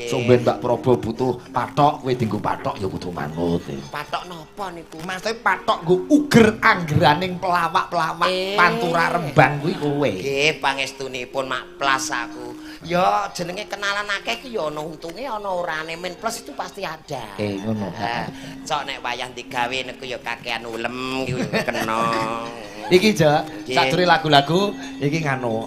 Sok ben Mbak Prabu butuh patok, kowe dienggo patok ya kudu manut. Patok napa niku? Maksudnya patok nggo uger anggeraning pelawak-pelawak Pantura Rembang kuwi kowe. Nggih, pangestunipun Mak Plas aku. Ya jenenge kenalan akeh ki ya ana untunge ana orane, men plus itu pasti ada. Ngono. Sok nek wayah digawe niku ya kakean ulem ki kena. Iki ja, sadurunge lagu-lagu iki nganu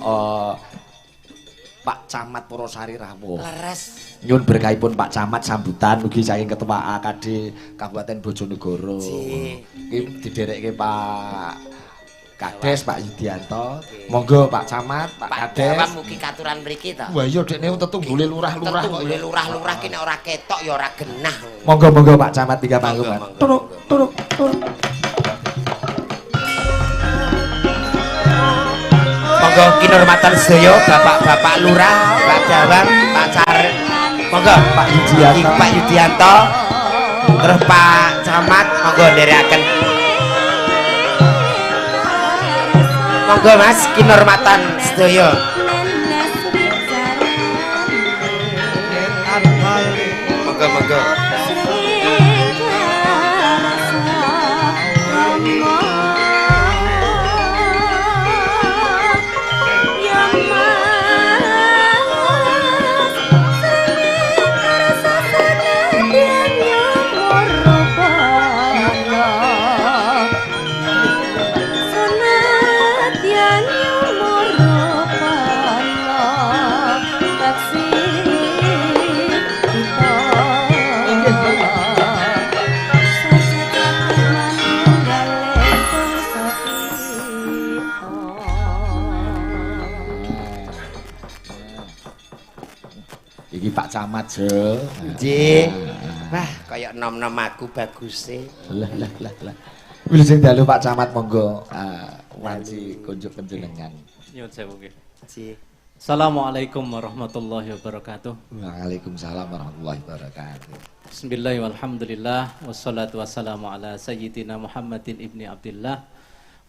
Pak Camat Purwosari Rawuh. Leres. Nyuwun berkahipun Pak Camat sambutan mugi saking Ketua AKD Kabupaten Bojonegoro. Iki diderekke Pak Kades Pak Yudianto. Monggo Pak Camat, Pak Kades. Pak mugi katuran mriki to. Wah iya dekne tetunggule lurah-lurah kok. Tetunggule lurah-lurah ki nek ora ketok ya ora genah. Monggo Pak Camat tiga panggung. Turuk. Monggo kinurmatan sedaya Bapak-bapak Lurah, Pak Jawang, Pak Car. Monggo Pak Yudianto. Terus Pak Camat monggo nderekaken. Monggo Mas kinurmatan sedaya. Monggo. Pak Camat Jo. Nggih. Wah, kaya nom-nom aku baguse. Lah. Wilujeng dalu Pak Camat monggo wanci kunjuk panjenengan. Nyuwun sewu nggih. Nggih. Assalamualaikum warahmatullahi wabarakatuh. Waalaikumsalam warahmatullahi wabarakatuh. Bismillahirrahmanirrahim. Alhamdulillah wassalatu wassalamu ala sayyidina Muhammadin ibni Abdillah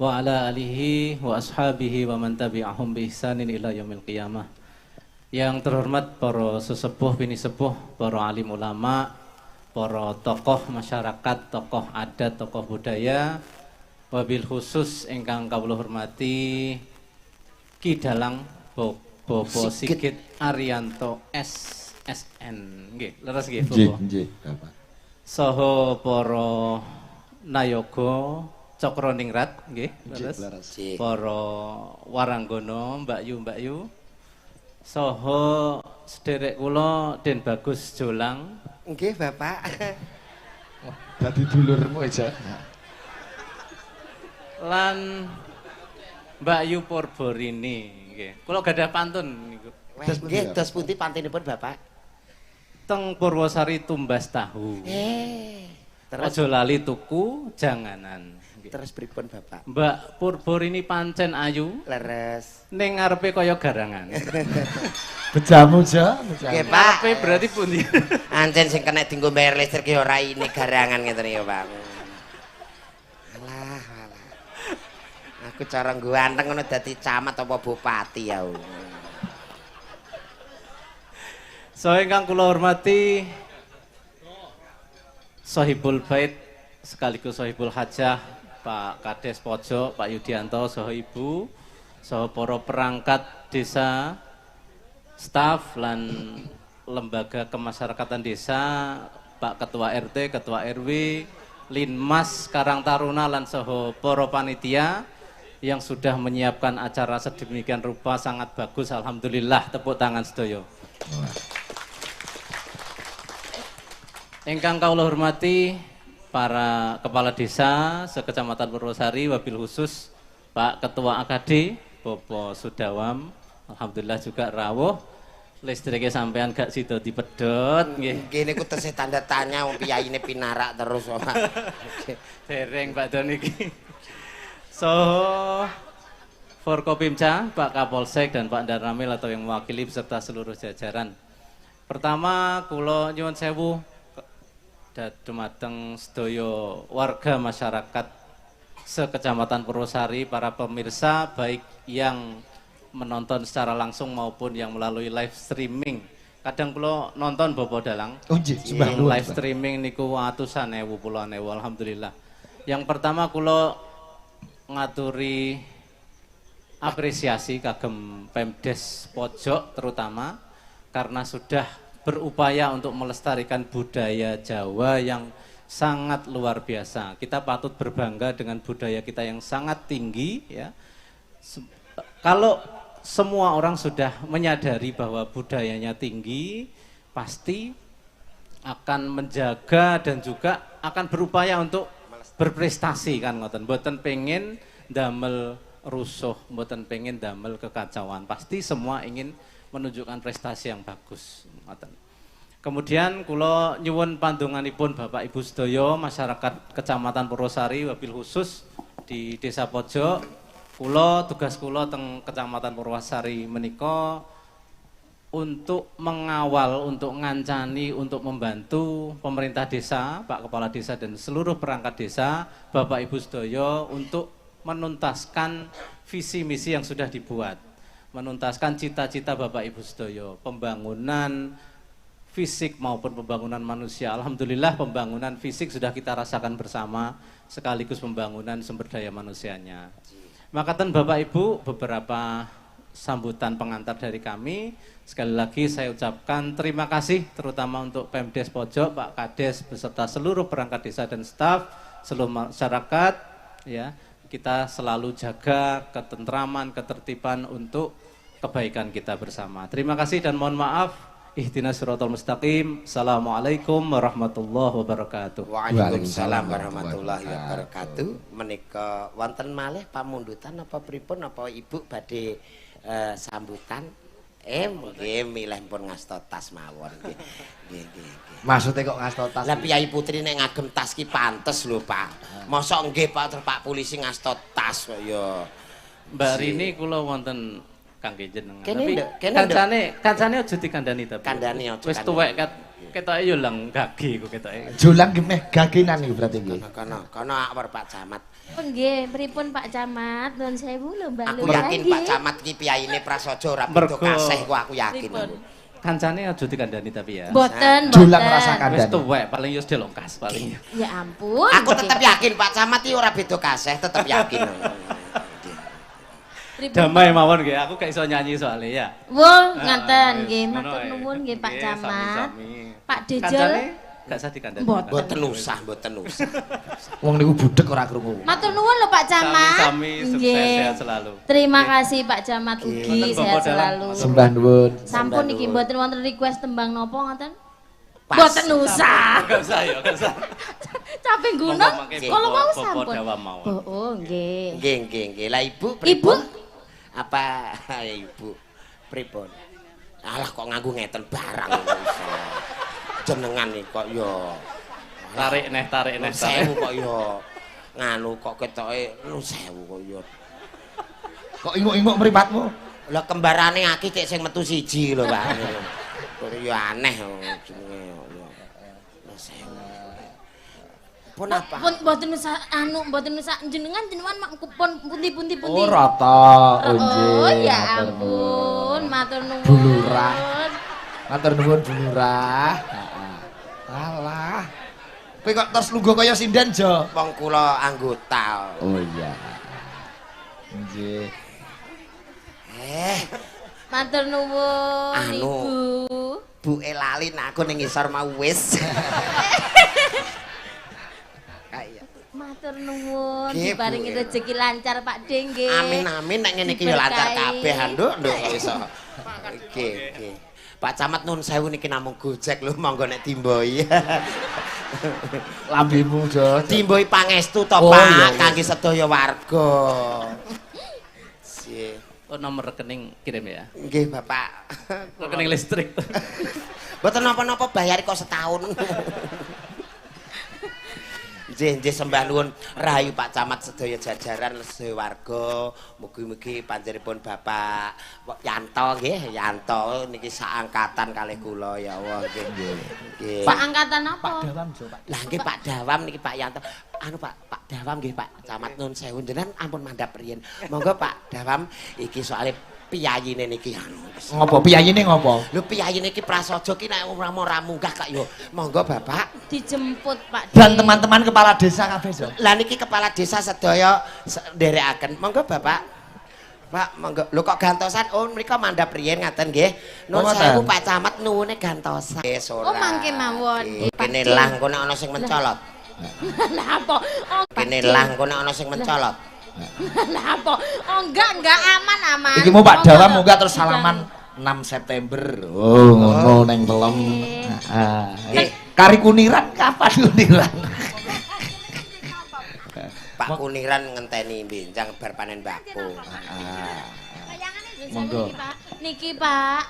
wa ala alihi wa ashabihi wa man tabi'ahum bi ihsanin ila yaumil qiyamah. Yang terhormat para sesepuh, bini sepuh, para alim ulama, para tokoh masyarakat, tokoh adat, tokoh budaya, wabil khusus ingkang kawula hormati Ki Dalang Bobo Sigit Arianto SSN. Nggih, leres nggih Bobo. Nggih, Bapak. Saha para nayaga Cakraningrat nggih, leres. Para waranggana, Mbak Yu. Saha sederek kula Den Bagus Jolang. Nggih, Bapak. Dadi dulurmu aja. Lan Mbak Yu Purborini nggih. Kula gadah pantun niku. Nggih, dos pundi pantinipun, Bapak? teng Purwosari tumbas tahu. Terus Ojo lali tuku janganan. terus pripun Bapak? Mbak Purbo ini pancen ayu, Leres. ning ngarepe kaya garangan. Bejamu ja. Nggih Pak. Ngarepe berarti pundi? Ancen sing kena dienggo bayar listrik ki ora ini garangan ngeten ya Pak. Alah. Aku cara ganteng ngono dadi camat apa bupati ya. So ingkang kula hormati Sohibul Bait sekaligus Sohibul Hajah Pak Kades Pojok, Pak Yudianto, saha Ibu, saha para perangkat desa, staf lan lembaga kemasyarakatan desa, Pak Ketua RT, Ketua RW, Linmas Karang Taruna lan saha para panitia yang sudah menyiapkan acara sedemikian rupa sangat bagus. Alhamdulillah, tepuk tangan sedaya. Ingkang kawula hormati para kepala desa sekecamatan Purwosari, wabil khusus Pak Ketua AKD Bopo Sudawam, alhamdulillah juga rawuh. Listriknya sampean gak sida dipedhot nggih. Nggih niku tesih tanda tanya wong piyaine pinarak terus Pak. Dereng Pak Don iki. So Forkopimca, Pak Kapolsek dan Pak Darramil atau yang mewakili beserta seluruh jajaran. Pertama kula nyuwun sewu dumateng sedaya warga masyarakat sekecamatan Purwosari, para pemirsa baik yang menonton secara langsung maupun yang melalui live streaming. Kadang kula nonton Bapak Dalang. Yang live streaming niku atusan ewu puluhan ewu, alhamdulillah. Yang pertama kula ngaturi apresiasi kagem Pemdes Pojok terutama karena sudah berupaya untuk melestarikan budaya Jawa yang sangat luar biasa. Kita patut berbangga dengan budaya kita yang sangat tinggi ya. Kalau semua orang sudah menyadari bahwa budayanya tinggi, pasti akan menjaga dan juga akan berupaya untuk berprestasi kan ngoten. Mboten pengen damel rusuh, mboten pengen damel kekacauan. Pasti semua ingin menunjukkan prestasi yang bagus. Kemudian kula nyuwun pandonganipun Bapak Ibu sedaya masyarakat Kecamatan Purwosari wabil khusus di Desa Pojok. Kula tugas kula teng Kecamatan Purwosari menika untuk mengawal, untuk ngancani, untuk membantu pemerintah desa, Pak Kepala Desa dan seluruh perangkat desa, Bapak Ibu sedaya untuk menuntaskan visi misi yang sudah dibuat. Menuntaskan cita-cita Bapak Ibu sedaya, pembangunan fisik maupun pembangunan manusia. Alhamdulillah pembangunan fisik sudah kita rasakan bersama, sekaligus pembangunan sumber daya manusianya. Makatan Bapak Ibu, beberapa sambutan pengantar dari kami. Sekali lagi saya ucapkan terima kasih terutama untuk Pemdes Pojok, Pak Kades beserta seluruh perangkat desa dan staf, seluruh masyarakat ya. Kita selalu jaga ketentraman, ketertiban untuk kebaikan kita bersama. Terima kasih dan mohon maaf. Ihdinas siratal mustaqim. Assalamualaikum warahmatullahi wabarakatuh. Waalaikumsalam warahmatullahi wabarakatuh. Menika wonten malih pamundutan apa pripun apa Ibu badhe sambutan? Nggih milih pun ngasta tas mawon nggih. Nggih. Maksudnya kok ngasta tas? Lah Piyai Putri nek ngagem tas ki pantes lho, Pak. Mosok nggih Pak Polisi ngasta tas kok ya. Mbak Rini kula wonten kangge jenengan. Kene kancane aja dikandani tapi. Kandhani aja. Wis tuwek ketoke yo lang gage kok ketoke. Julang ki meh gagenan iki berarti iki. Kono awar Pak Camat. Nggih, pripun Pak Camat? Nuwun sewu lho Mbak Aku yakin Pak Camat ki piyaine prasaja ora beda kasih kok aku yakin. Kancane aja dikandani tapi ya. Mboten, Julang rasa kandhani. Wis tuwek paling yo delongkas paling. Ya ampun. Aku tetep yakin Pak Camat iki ora beda kasih, tetep yakin. Damai mawon nggih, aku gak iso nyanyi soalnya ya. Wo, ngaten nggih, matur nuwun nggih Pak Camat. Pak Dejel gak usah dikandani. Mboten usah. Wong niku budhek ora krungu. Matur nuwun lho Pak Camat. Sami sukses sehat selalu. Terima kasih Pak Camat ugi sehat selalu. Sembah nuwun. Sampun iki mboten wonten request tembang napa ngoten? Mboten usah. Gak usah ya, gak usah. Capek gunung. Kalau mau sampun. Oh, nggih. Nggih. Lah Ibu Ibu apa Ibu pripun? Alah kok nganggo ngeten barang. jenengan iki kok ya tarik neh sewu kok ya nganu kok ketoke nu sewu kok ya. Kok inguk-inguk mripatmu? Lah kembarane Aki cek sing metu siji lho, Pak. Kok ya aneh jenenge ya. Nu sewu. Pun apa? Pun mboten usah mboten usah jenengan mak kupon pundi-pundi. Oh, rata. Oh, ya ampun, matur nuwun. Bulurah. Matur nuwun Bulurah. Alah. Kowe kok terus lungguh kaya sinden, Jo? Wong kula anggota. Oh iya. Nggih. Matur nuwun, Anu. Ibu. Bu lali aku ning ngisor mau wis. Matur nuwun, Nggih, Bu, diparingi ya. rezeki lancar Pak De nggih. Amin amin nek ngene iki ya lancar kabeh nduk kok iso. Nggih, nggih. Pak Camat nun sewu niki namung gojek lho monggo nek dimboi. Lambemu, Jo. Dimboi pangestu to, Oh, iya, Pak, iya. kangge sedaya warga. Sih. Oh, nomor rekening kirim ya. Nggih, Bapak. Rekening listrik. Mboten napa-napa bayar kok setahun. Nggih sembah nuwun rahayu Pak Camat sedaya jajaran sedaya warga. Mugi-mugi panjenenganipun Bapak Yanto nggih, Yanto niki saangkatan kalih kula ya Allah nggih. Nggih. Pak angkatan apa? Pak Dawam, Jo, Pak. Lah nggih Pak Dawam niki Pak Yanto. Anu Pak Dawam nggih Pak Camat nuwun sewu jenengan ampun mandhap riyen. Monggo Pak Dawam iki soalé piyayine niki anu. Ngopo piyayine ngopo? Lho piyayine iki prasaja ki nek ora munggah kak yo. Monggo Bapak. Dijemput Pak De. Dan teman-teman kepala desa kabeh, Jo. Lah niki kepala desa sedaya nderekaken. Monggo Bapak. Pak, monggo. Lho kok gantosan? Oh, mriko mandhap riyen ngaten nggih. Nuwun sewu Pak Camat nuwune gantosan. Oh, mangke mawon. Kene lah engko nek ana sing mencolot. Lah apa? Oh, Kene lah engko nek ana sing mencolot. Lah apa? Oh, enggak aman. Iki mau Pak Monggo Dawam to. munggah terus salaman 6 September. Oh, ngono neng pelem. Heeh. Kari kuniran kapan kuniran? Pak Kuniran ngenteni benjang bar panen bako. Monggo. Niki Pak.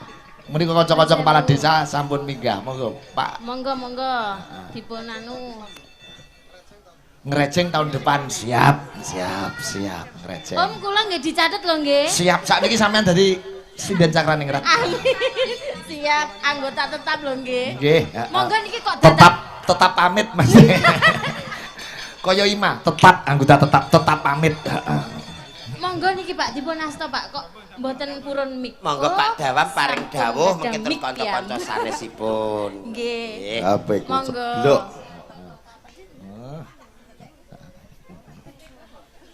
Menika kanca-kanca kepala desa sampun minggah. Monggo, Pak. Monggo. Dipun anu. Ngerejeng tahun depan siap ngerejeng. Om kula nggih dicatet lho nggih. Siap sakniki sampean dadi sinden Cakraningrat. Amin. Siap, anggota tetap lho nggih. Nggih. Monggo niki kok tetap pamit Mas. Kaya Ima, anggota tetap pamit. Monggo niki Pak dipun asta Pak kok mboten purun mik. Monggo Oh, Pak Dawam paring sampun dawuh ada mungkin terus mik, kanca-kanca ya. sanesipun. Nggih. Apa iku? Monggo. Lho.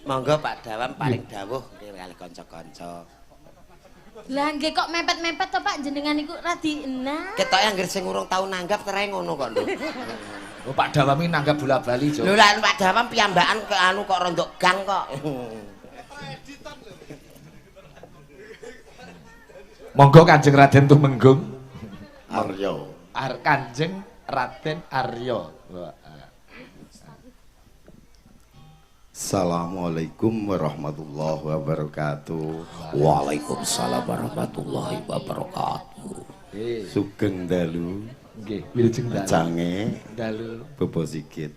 Monggo Pak Dawam paring dawuh nggih kalih kanca-kanca. Lah nggih kok mepet-mepet to Pak jenengan niku radi enak. Ketoke anggere sing urung tau nanggap terae ngono kok lho. Oh, Pak Dawam iki nanggap bola-bali, Jo. Lho lah Pak Dawam piyambakan ke anu kok rondok gang kok. Monggo Kanjeng Raden Tumenggung. Aryo. Kanjeng Raden Aryo. Assalamualaikum warahmatullahi wabarakatuh. Waalaikumsalam warahmatullahi wabarakatuh. Sugeng dalu, Nggih, wilujeng dalu. cange, Dalu. bobo sikit.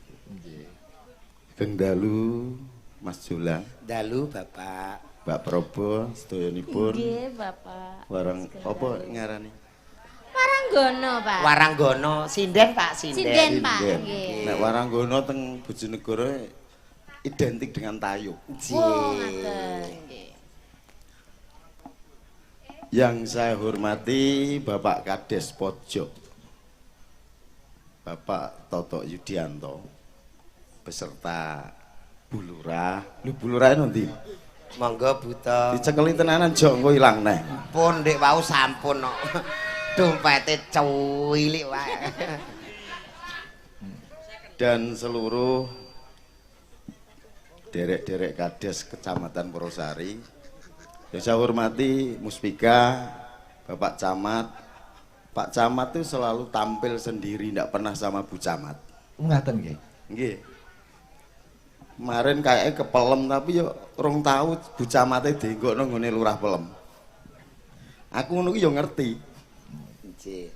Sugeng dalu, Mas Jula, Dalu Bapak. Mbak Probo, sedoyonipun. Nggih Bapak. Warang apa ngarani? Waranggono Pak. Waranggono, sinden Pak, sinden. Sinden Pak. Sinden. Nggih. Nek Waranggono teng Bojonegoro identik dengan tayub. Oh, ngaten. Nggih. Yang saya hormati Bapak Kades Pojok, Bapak Toto Yudianto, beserta Bulurah. Lu Bulurah nanti Monggo buta. dicekeli tenanan jok engko ilang neh. Pun ndek wau sampun kok. Dompete cuwilik wae. Dan seluruh derek-derek Kades Kecamatan Purwosari. Yang saya hormati Muspika, Bapak Camat. Pak Camat itu selalu tampil sendiri, tidak pernah sama Bu Camat. Ngaten nggih. Nggih. Kemarin kayaknya kepelem tapi yo rong tahu Bu Camate dienggokno nggone Lurah Pelem. Aku ngono ki yo ngerti. Nggih.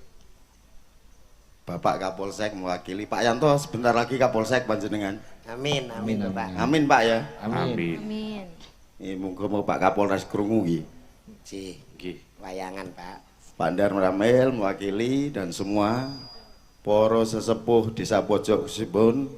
Bapak Kapolsek mewakili Pak Yanto sebentar lagi Kapolsek panjenengan. Amin, amin, Bapak. Amin Pak ya. Amin. Amin. Muga-muga Pak Kapolres krungu nggih. Nggih. Wayangan, Pak. Pak Ndar Ramil mewakili dan semua para sesepuh Desa Pojok Kusipun,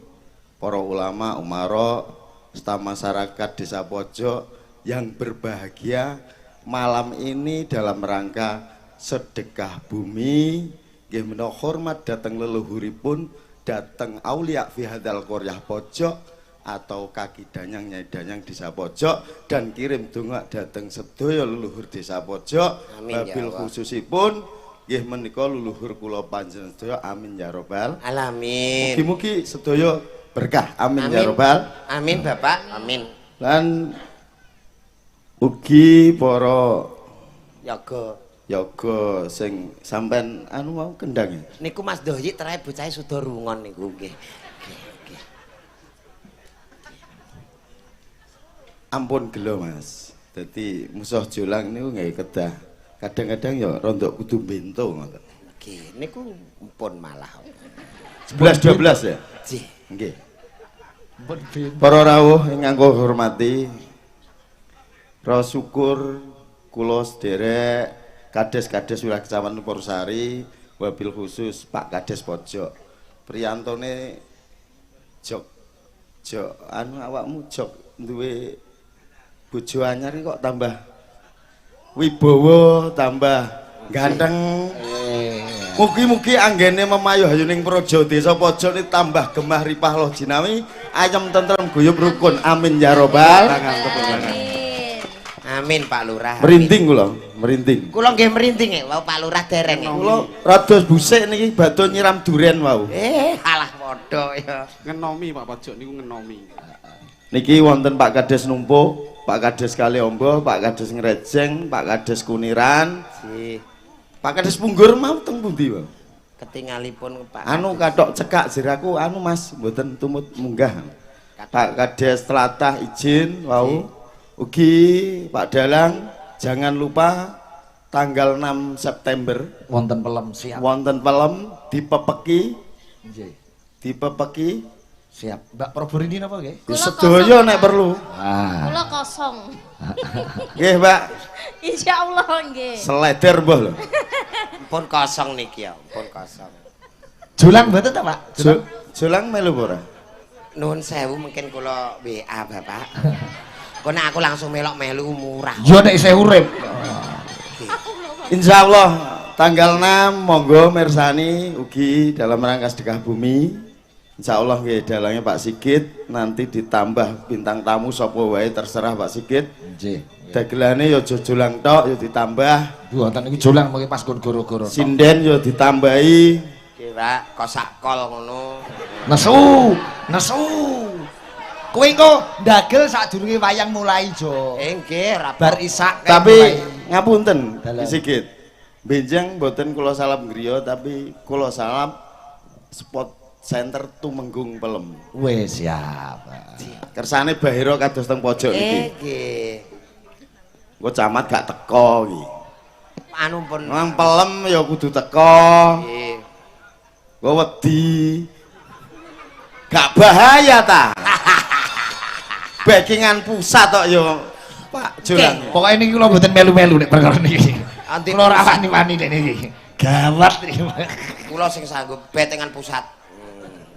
para ulama, umara, staf masyarakat Desa Pojok yang berbahagia malam ini dalam rangka sedekah bumi nggih menawa hormat datang leluhuripun, datang aulia fi hadzal qaryah Pojok atau kaki danyang Nyai Danyang Desa Pojok dan kirim donga datang sedaya leluhur Desa Pojok. Amin, ya wabil Allah. khususipun nggih menika leluhur kula panjenengan sedaya amin ya robbal Alamin. mugi-mugi sedaya berkah amin, Amin. ya robbal. Amin, Bapak. Amin. Lan ugi para yoga sing sampean anu mau kendang ya? Niku Mas Dohyi terae bocahe suda rungon niku nggih. Ampun gelo Mas. Dadi musuh jolang niku nggih kedah. Kadang-kadang ya rondok kudu bento ngoten. Nggih, niku pun malah. 11 12 ya? Nggih. Nggih. Para rawuh ingkang kula hormati, ra syukur kula sederek kades-kades wilayah Kecamatan Purwosari, wabil khusus Pak Kades Pojok. Priyantone jok anu awakmu jok duwe bojo anyar kok tambah wibawa, tambah ganteng. Mugi-mugi anggene memayu hayuning praja Desa Pojok ini tambah gemah ripah loh jinawi, ayam tentrem guyub rukun. Amin ya robbal. Amin Pak Lurah. Merinding kula, merinding. Kula nggih merinding ya, wau Pak Lurah dereng. Kula rada busik niki badhe nyiram duren wau. Alah padha ya. Ngenomi Pak Pojok niku ngenomi. Niki wonten Pak Kades numpuk, Pak Kades Kaliombo, Pak Kades Ngrejeng, Pak Kades Kuniran, Nggih. Pak Kades Punggur mau teng pundi wae? Ketingalipun Pak. Anu kathok cekak jeraku anu Mas, mboten tumut munggah. Pak Kades Tlatah izin wau. Ugi Pak Dalang jangan lupa tanggal 6 September Wonten pelem siap. wonten pelem dipepeki, Nggih. dipepeki Siap. Mbak Proborini napa nggih? Kula sedaya kosong, nek Pak. perlu. Kula kosong. Nggih, Mbak. Insyaallah nggih. Seleder mbah lho. Pun kosong niki ya, pun kosong. Julang mboten ta, Pak? Jolang melu apa ora? Nuwun sewu mungkin kula WA Bapak. Kok nek aku langsung melok melu murah. Yo nek isih urip. Insyaallah tanggal 6 monggo mirsani ugi dalam rangka sedekah bumi. Insyaallah nggih dalangnya Pak Sigit nanti ditambah bintang tamu sapa wae terserah Pak Sigit. Nggih. Dagelane yo aja jolang tok yo ditambah. Wonten iki julang mungkin pas goro-goro. Sinden yo ditambahi. Nggih Pak, kosak kol ngono. Nesu, nesu. Kowe engko ndagel sadurunge wayang mulai, Jo. Nggih, Bar isak Tapi ngapunten Dalam. Sigit. Benjang mboten kula salam griya tapi kula salam spot center Tumenggung Pelem. wis siap. Kersane Bahira kados teng pojok niki. Nggih. Engko camat gak teko iki. Anu pun Nang Pelem ya kudu teko. nggih. Engko wedi. Gak bahaya ta? Backingan pusat tok yo Pak Jolang. Pokoke niki kula mboten melu-melu nek perkara niki. Anti Kula ora wani-wani nek niki. Gawat niki. kula sing sanggup betengan pusat.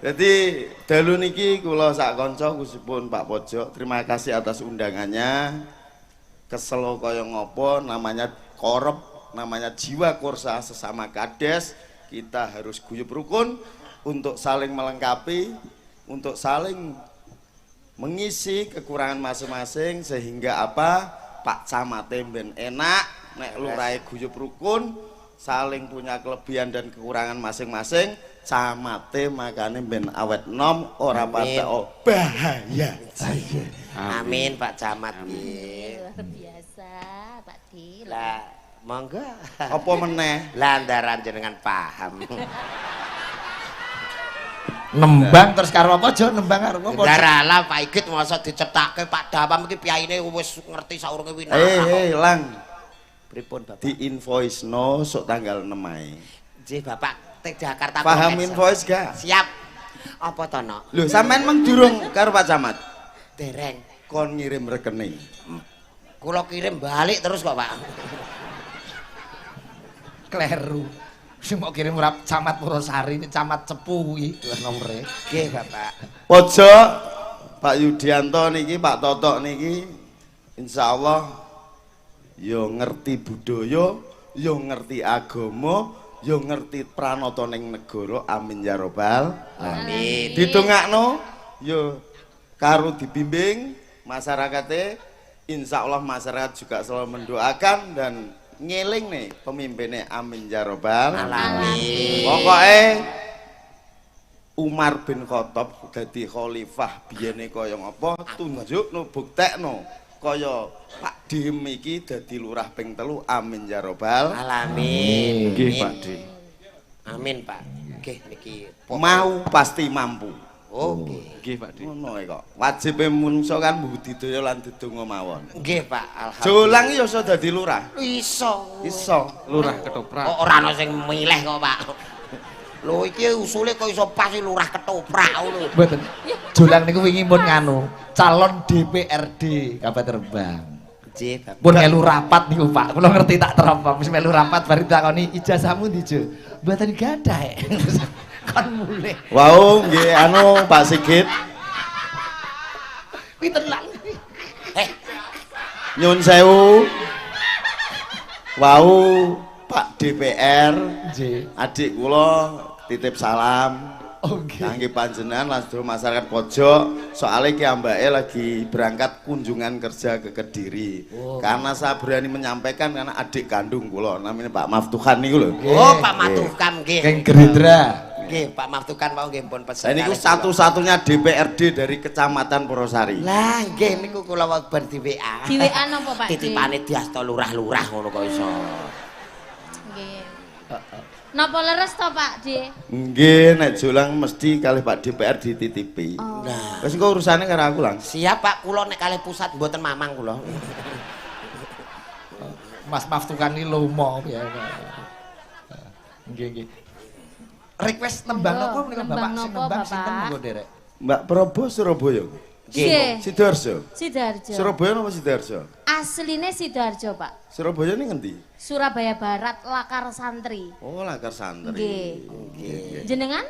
Jadi dalu niki kula sak kanca khususipun Pak Pojok, terima kasih atas undangannya. Kesel kaya ngopo namanya korup, namanya jiwa korsa sesama kades. Kita harus guyub rukun untuk saling melengkapi, untuk saling mengisi kekurangan masing-masing sehingga apa? Pak Camate ben enak, nek lurahe guyub rukun, saling punya kelebihan dan kekurangan masing-masing. Camate makane ben awet nom ora patek bahaya. Amin Pak Camat nggih. Luar biasa, Pak Di. Lah monggo. Apa meneh? Lantaran jenengan paham. Nembang terus karo apa, Jo? Nembang karo apa? Daralah Pak Igit masa dicetake Pak Dapam iki piyaine wis ngerti saurunge winara. Lang. Pripun Bapak? Di invoice no sok tanggal 6 Mei. Nggih Bapak, Teng Jakarta. Pahamin voice gak? Siap. Apa to, Nok? Lho, sampean meng durung karo Pak Camat? Dereng. Kon ngirim rekening. Kula kirim balik terus kok, Pak. Kleru. Sing mau kirim ora Camat Purwosari, Camat Cepu kuwi nomere. Nggih, Bapak. Pojok Pak Yudianto niki, Pak Totok niki insyaallah yo ngerti budaya, yo ngerti agama, yo ngerti pranata ning negara. Amin ya robbal Amin. Ditungakno yo karo dibimbing masyarakate, insyaallah masyarakat juga selalu mendoakan dan ngeling nih pemimpinnya. Amin ya robbal Alamin. Pokoke Umar bin Khattab dadi khalifah biyene kaya ngapa, tunjukno buktekno kaya Pak Dim iki dadi lurah ping 3. Amin ya robbal Alamin. Nggih Pak Dim. Amin, Pak. Nggih niki Mau pasti mampu. Oh, nggih. Nggih, Pak Dik. Ngono kok. Wajibe manungsa kan budidaya lan dedonga mawon. Nggih, Pak. Alhamdulillah. Jolang ya iso dadi lurah. Iso. Iso. Lurah ketoprak. Kok ora ana sing milih kok, Pak. Lho iki usule kok iso pas lurah ketoprak ngono. Mboten. Jolang niku wingi pun nganu, calon DPRD Kabupaten Rembang. Nggih, Bapak. Pun melu rapat niku Pak. Kula ngerti tak terapa, wis melu rapat bari takoni ijazahmu ndi, Jo? Mboten gadah. Kon mulih. Wau nggih anu Pak Sigit. Kuwi tenan. Nyun sewu. Wau Pak DPR, Nggih. adik kula titip salam. Oke. Kangge panjenengan lan seluruh masyarakat pojok, soalnya ki ambake lagi berangkat kunjungan kerja ke Kediri. Karena saya berani menyampaikan karena adik kandung kula namanya Pak Maftuhan niku lho. Oh, Pak Matukan nggih. Keng Gerindra. Nggih, Pak Maftukan mau nggih pun pesen. Ini kalih kula. satu-satunya DPRD dari Kecamatan Purwosari. Lah, nggih niku kula wau bar di WA. Di WA napa, Pak? Titipane diasta lurah-lurah ngono kok iso. Nggih. Napa leres to, Pak D? Nggih, nek jolang mesti kalih Pak DPR dititipi. Nah, Wis engko urusane karo aku lang. siap Pak, kula nek kalih pusat mboten mamang kula. Mas Maftukan iki lomo ya. Nggih, nggih. Request nembang Monggo, napa menika nembang Bapak sing napa, nembang Bapak? sinten monggo derek. Mbak Probo Surabaya. Nggih. Sidoarjo. Sidoarjo. Surabaya napa Sidoarjo? Asline Sidoarjo, Pak. Surabaya ning ngendi? Surabaya Barat, Lakar Santri. Oh, Lakar Santri. Nggih. Jenengan?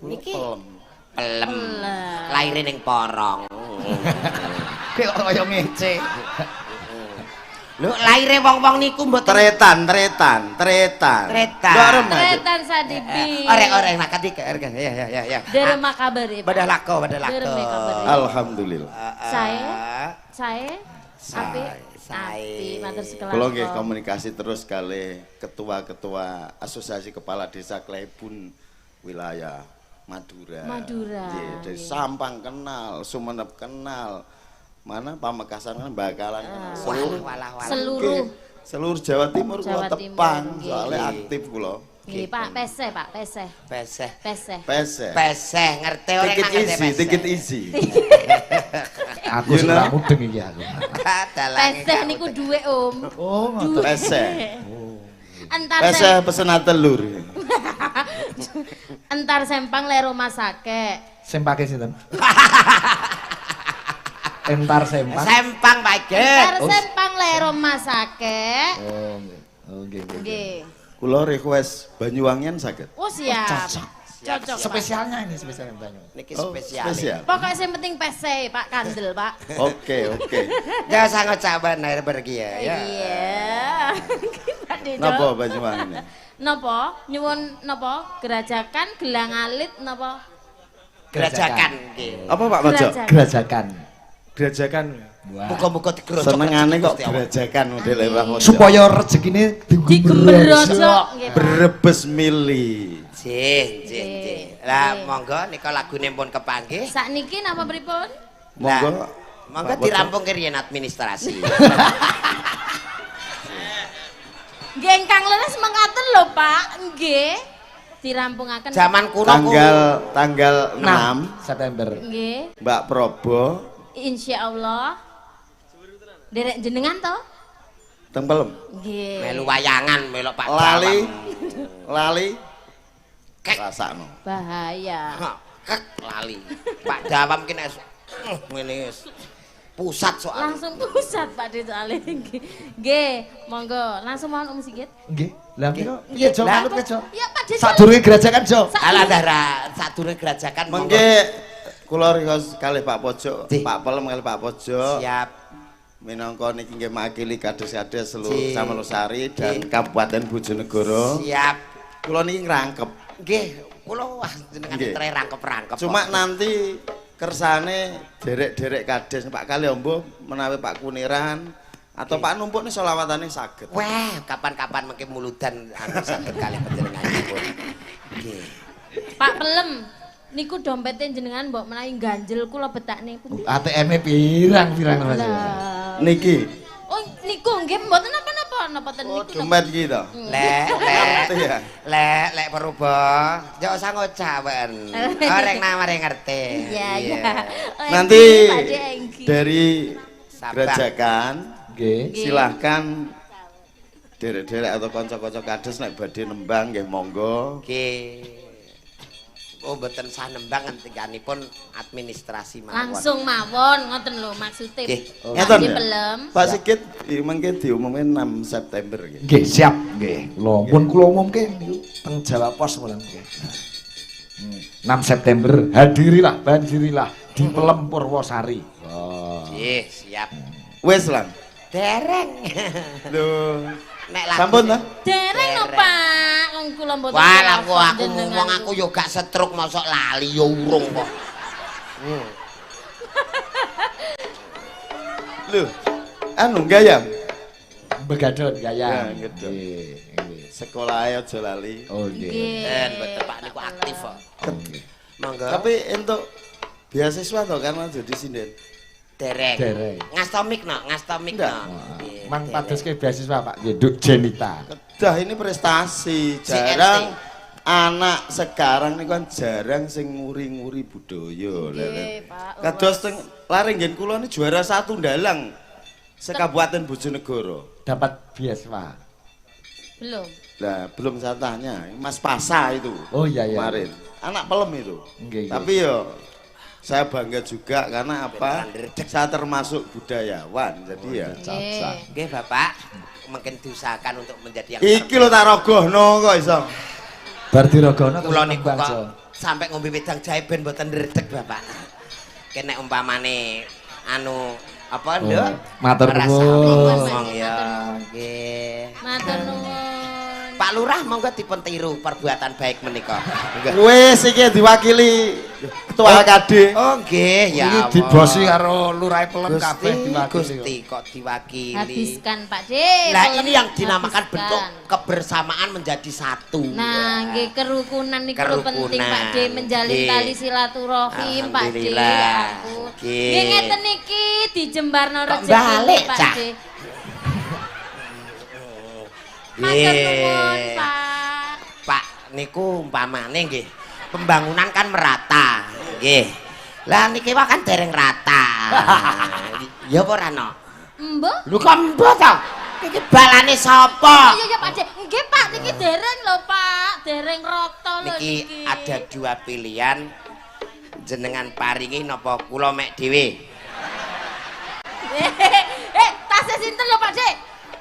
Niki Pelem. Laire ning Porong. Kayak kaya ngece. Lho, laire wong-wong niku mboten Tretan. Tretan. Mbak Rema. Tretan Sadipi. Orek-orek nakati ya. Dari Makabari, Pak. Badah lako. Dari Makabari. Alhamdulillah. Saya api matur sekelas. Kalau nggih komunikasi terus kali ketua-ketua Asosiasi Kepala Desa Klebun wilayah Madura. Nggih, dari Sampang kenal, Sumenep kenal. Mana Pamekasan kan Bakalan kenal. Seluruh Jawa Timur kula Jawa tepang, Timur, soalnya nggih. aktif kula. Nggih, Pak, peseh, Pak, peseh. Peseh. Ngerti orang Tiket easy. Aku sing ora mudeng iki aku. Peseh niku duwe, Om. Oh, ngoten. Peseh. Entar Peseh pesenan telur. entar sempang le rumah sakit. Sempake sinten? Entar sempang. Sempang Pak Ge. Entar sempang le rumah sakit. Oh, nggih. Oh, nggih, nggih. Nggih. Kula request Banyuwangian saged. Oh, siap. Cocok. Pak. Spesialnya ini spesial banyak. Niki Oh, spesial. spesial. Pokoknya yang penting peseh, Pak, kandel, Pak. Oke. Jangan sangat sabar air pergi ya. Iya. Pak Dejo. Napa Banyuwangi ini? Napa? Nyuwun napa? Gerajakan gelang alit napa? Gerajakan nggih. Apa Pak Pojok? Gerajakan. Gerajakan. Wah. Muga-muga digerojok. Senengane kok Gusti Allah. gerajakan model Pak Pojok. Supaya rezekine Digembrojok nggih, Pak. Brebes mili. Jih. Lah monggo nika lagune pun kepanggih. Sakniki napa pripun? Monggo. Monggo Pak Pojok. dirampung kiriyen administrasi. Nggih ingkang leres mengkaten lho, Pak. Nggih. Dirampungaken. Zaman kuno Tanggal 6 September. Nggih. Mbak Probo Insyaallah. Derek jenengan to? teng Pelem. Nggih. melu wayangan melok Pak Lali. Jawang. Lali rasakno. Bahaya. Kek lali. Pak Dawam ki nek ngene pusat soal. Langsung pusat Pak De soalnya. Nggih, monggo. Langsung mohon Om Sigit. Nggih. Lah piye Jo manut ke Jo? Ya Pak De. Sadurunge gerajakan Jo. Alah Dara, sadurunge gerajakan Mengke kula rios kalih Pak Pojok, Pak Pelem kalih Pak Pojok. Siap. Minangka niki nggih makili kades-kades seluruh Samanosari dan Kabupaten Bojonegoro. Siap. Kula niki ngrangkep. Nggih, kula wah jenengan tre rangkep-rangkep. Cuma nanti kersane derek-derek kades Pak Kaliombo menawi Pak Kuniran atau Pak Numpuk nih selawatane saged. Wah, kapan-kapan mengke muludan anu saged kalih panjenenganipun. Nggih. Pak Pelem, niku dompetnya jenengan mbok menawi ganjel kula betakne pundi? ATM-e pirang-pirang Mas. Niki. Oh, niku nggih mboten napa-napa napa ten Oh, niku. dompet iki to. Lek perubah, njok usah ngocawen. Oreng namare ngerti. Iya, iya. Nanti Pak De Enggi. dari Sabar. Gerajakan Nggih. silahkan derek-derek atau kanca-kanca kades nek badhe nembang nggih monggo. Nggih. Oh, mboten sah nembang ngendikanipun administrasi mawon. Langsung mawon ngoten lho maksude. Nggih. Ngeten Nggih ya? Pelem. Pak Sigit mengke diumumke 6 September nggih. Nggih, siap nggih. Lho, pun kula umumke niku teng Jawa Pos mboten nggih. 6 September hadirilah, banjirilah di Pelem Purwosari. Oh. Nggih, siap. Wis lan. Dereng. Lho, Nek lagu sampun ta? Dereng lho Pak, wong kula mboten. Wah, lah telepon aku jenengan. ngomong aku yo gak setruk mosok lali yo urung kok. Lho, anu gayam. Begadon gaya. Ya, gitu. Nggih, nggih. Sekolah aja lali. Oh nggih. Nggih. Mboten Pak niku aktif kok. Monggo. Tapi entuk beasiswa to karena jadi sinden. dereng. Dereng. Ngastomik no, ngastomik Ndak. no. Nggih, Mang dereng. padoske beasiswa Pak, nggih Duk Jenita. Kedah ini prestasi. Jarang anak sekarang ini kan jarang sing nguri-nguri budaya. Nggih, Pak. Kados teng Laringgen kula ini juara 1 ndalang sekabupaten Bojonegoro. Dapat beasiswa. Belum. Lah, belum saya tanya, Mas Pasa itu. Oh iya iya. Kemarin. Anak pelem itu. Nggih, nggih. Tapi yo saya bangga juga karena apa? Saya termasuk budayawan. Jadi ya. Nggih. Nggih, Bapak. Mungkin diusahakan untuk menjadi yang Iki lho tak rogohno kok iso. Bar dirogono kula niku Bang kok Jo. sampai ngombe wedang jahe ben mboten ndredeg, Bapak. Kene umpamane anu apa, Nduk? Matur Merasa nuwun. ngomong ya. Nggih. Matur nuwun. Pak Lurah monggo dipun tiru perbuatan baik menika. Wis iki diwakili ketua LKD. Oh nggih, ya. Iki Allah. dibosi karo lurahe pelem kabeh diwakili. Gusti kok diwakili. Habiskan Pak De. Lah pelem ini yang dinamakan habiskan. bentuk kebersamaan menjadi satu. Nah, nggih kerukunan niku lho penting Kerukunan. Pak De menjalin Nggih. tali silaturahim Pak De. Alhamdulillah. Ya ampun. Nggih. Nggih ngeten iki dijembarno Kok rezeki balik, Pak Cak? De. Matur nuwun, Pak. Pak niku umpamane nggih. Pembangunan kan merata. Nggih. Lah niki wae kan dereng rata. Ya apa ora no? Mbah. Lho kok mbok to? Iki balane sapa? Iya ya Pak De. Nggih Pak niki dereng lho Pak. Dereng rata lho Niki niki. ada dua pilihan. Jenengan paringi napa kula mek dhewe? Tasnya sinten lho Pak De?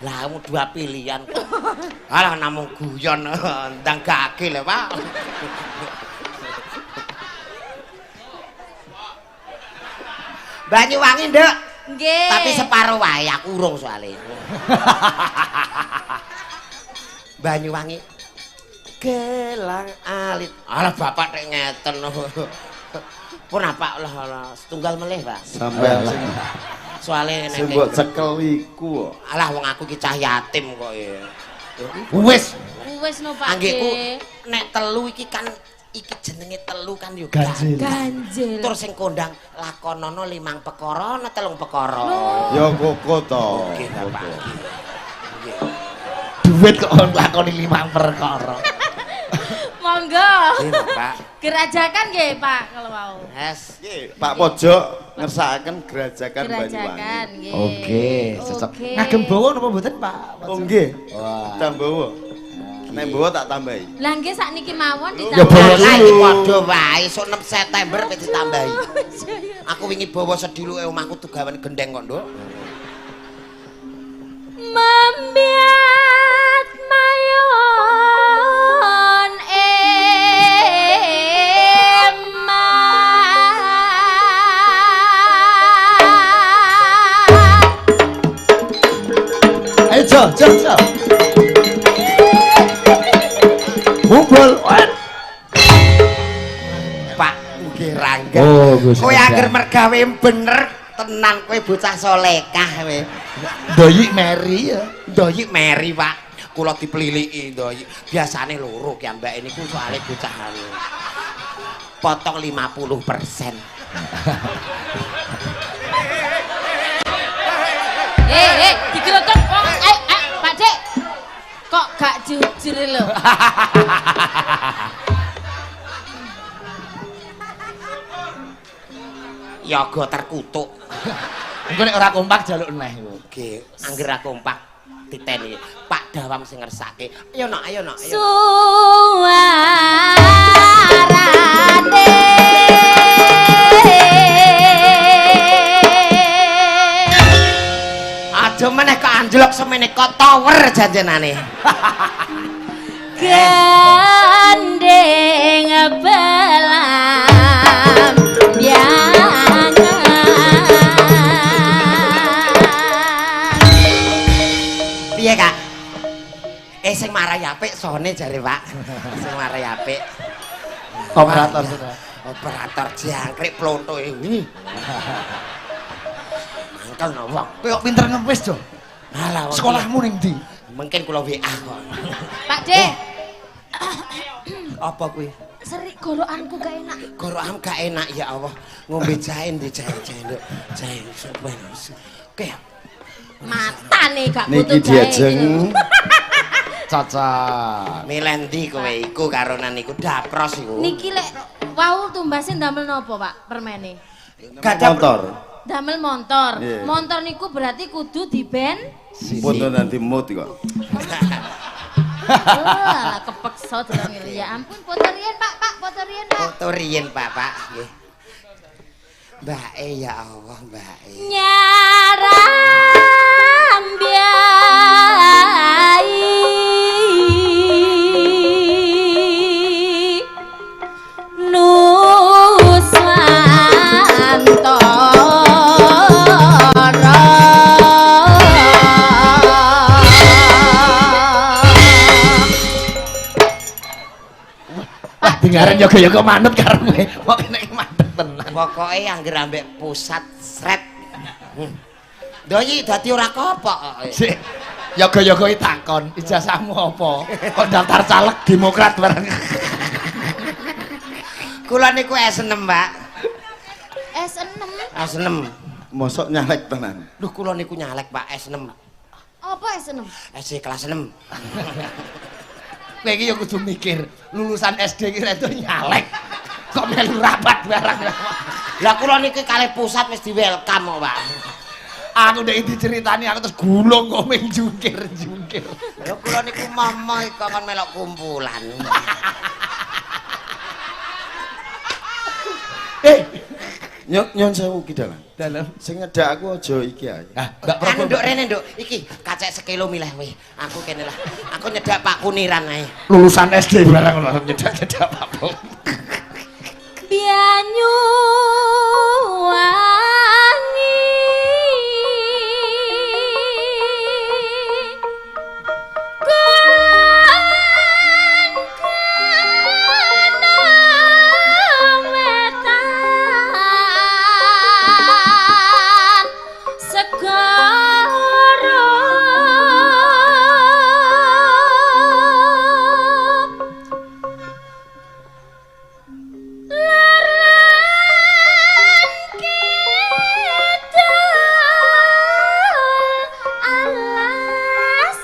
Lah kamu dua pilihan kok. Alah namung guyon ndang gake lho, Pak. Banyuwangi, Nduk. Nggih. Tapi separuh wae aku urung soalnya. Banyuwangi. Gelang alit. Alah bapak rek ngeten. Pun apa lah setunggal melih, Pak. Sampeyan sing Soale sing nek mbok cekel iku kok. alah wong aku ki cah yatim kok ya. Wis Wis no Pak Anggihku De. nek telu iki kan iki jenenge telu kan yo ganjil. Ganjil. Terus sing kondang lakonono 5 perkara ana 3 perkara. Ya koko to. Nggih, Bapak. Nggih. Duit kok lakoni 5 perkara. Monggo. Nggih, Bapak. Gerajakan nggih Pak kalau mau. Yes. Nggih, Pak Pojok ngersakaken gerajakan Gerajakan Banyuwangi. nggih. Oke, cocok. Oke. Ngagem bawa napa mboten Pak? Oh nggih. Wah. Tambawa. Nek mbawa tak tambahi. Lah nggih sakniki mawon Ya bawa ditambah. Iki padha wae, sok 6 September wis ditambahi. Aku wingi bawa sediluke omahku tugawan gendeng kok, Nduk. Membiat mayon Ayo Jo. Mumpul. Pak nggih Rangga. Oh, Gus. Kowe anggere mergawe bener tenan kowe bocah solekah kowe. Doyik Mary ya. Ndoyik meri, Pak. Kula dipeliliki ndoyik. Biasane loro ki ambake niku soalé bocah anu. Potong 50%. Diglothok wong Pak Dik. Kok gak jujur lho. Yoga terkutuk. Engko nek ora kompak jaluk neh. Nggih, anggere kompak titeni Pak Dawam sing ngersake. Ayo nak, ayo nak, ayo. Suarane Aja meneh kok anjlok semene kok tower janjenane. gandeng belam biangan. Piye, Kak? Sing marai apik sone jare, Pak. Sing marai apik. Operator sudah. Operator jangkrik plontoe wingi. Mangkel no wong. Kowe kok pinter ngepis, Jo? Alah, wong Sekolahmu ning ndi? mungkin kula WA kok. Pak Dik, Apa kuwi? serik gorokanku gak enak. Gorokan gak enak ya Allah. Ngombe jahe ndi jahe nduk. Jahe sapa. Oke. Matane gak Niki butuh jahe. diajeng Caca. Milendi kowe iku karonan iku dapros iku. Niki lek wau tumbase ndamel napa, Pak? Permene. motor. Damel montor. Iya. Montor niku berarti kudu diben. Foto nanti mood kok. Alah kepeksa deleng ya ampun foto riyen Pak, foto riyen Pak. Foto riyen Bapak nggih. Mbake ya Allah, mbake. Nyaram biai Dengaran yoga-yoga manut karo kowe. Kok nek mandeg tenan. Pokoke anggere ambek pusat sret. Doyi dadi ora kopok. Sik. Yoga-yoga iki takon, ijazahmu apa? Kok daftar caleg Demokrat bareng. Kula niku S6, Mbak. S6. S6. Mosok nyalek tenan. Duh kula niku nyalek, Pak, S6. Apa S6? SD kelas 6. Kowe iki ya kudu mikir, lulusan SD iki redo nyalek. Kok melu rapat barang. Lah kula niki kalih pusat wis di-welcome kok, Pak. Aku ndek diceritani aku terus gulung kok ming jungkir-jungkir. Lah kula niku momo kok kon melok kumpulan. Nyon sewu ki dalan. Dalam. Sing ngedak aku aja iki ae. Ah, enggak Anu perlu. nduk rene nduk, iki kacek sekilo milih kowe. Aku kene lah. Aku nyedak Pak Kuniran ae. Lulusan SD barang lho nyedak-nyedak apa. Bianyu wangi wetan segara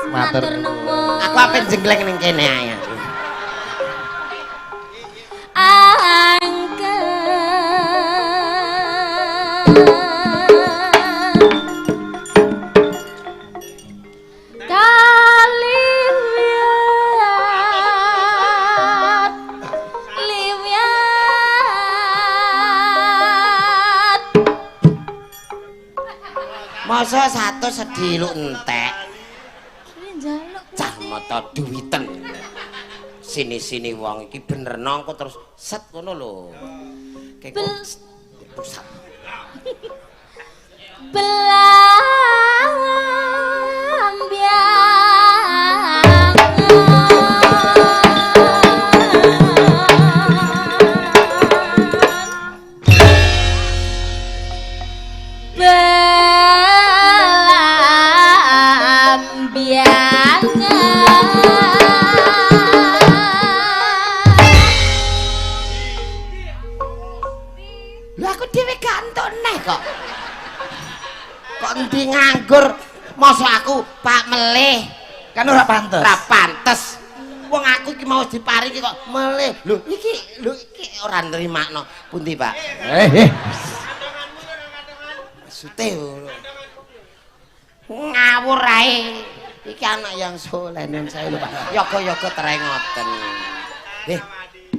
Matur matur nuwun. Aku ape jenggleng ning kene ae. Masa 100 sediluk entek. Njaluk Cah mata duwiten. Sini-sini wong iki bener nongko terus set ngono lho. Kek pusat. Lah aku dhewe gak entuk neh kok. Kok endi nganggur masa aku Pak melih Kan ora pantes. ora pantes. Wong aku iki mau diparingi kok melih. Lho iki ora nrimakno. Pundi, Pak? Maksudnya ngawur ae. Iki anak yang soleh nun saya lho, Pak. Yoga-yoga terai ngoten.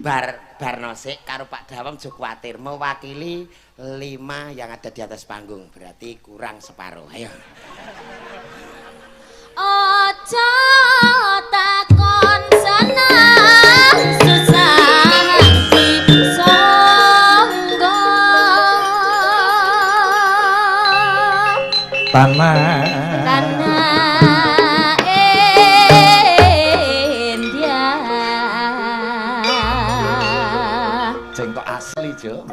Bar nosik karo Pak Dawam aja kuwatir mewakili 5 yang ada di atas panggung, berarti kurang separuh. Ayo. Ojo takon senang susah disonggo Tanah India sing kok asli Jo.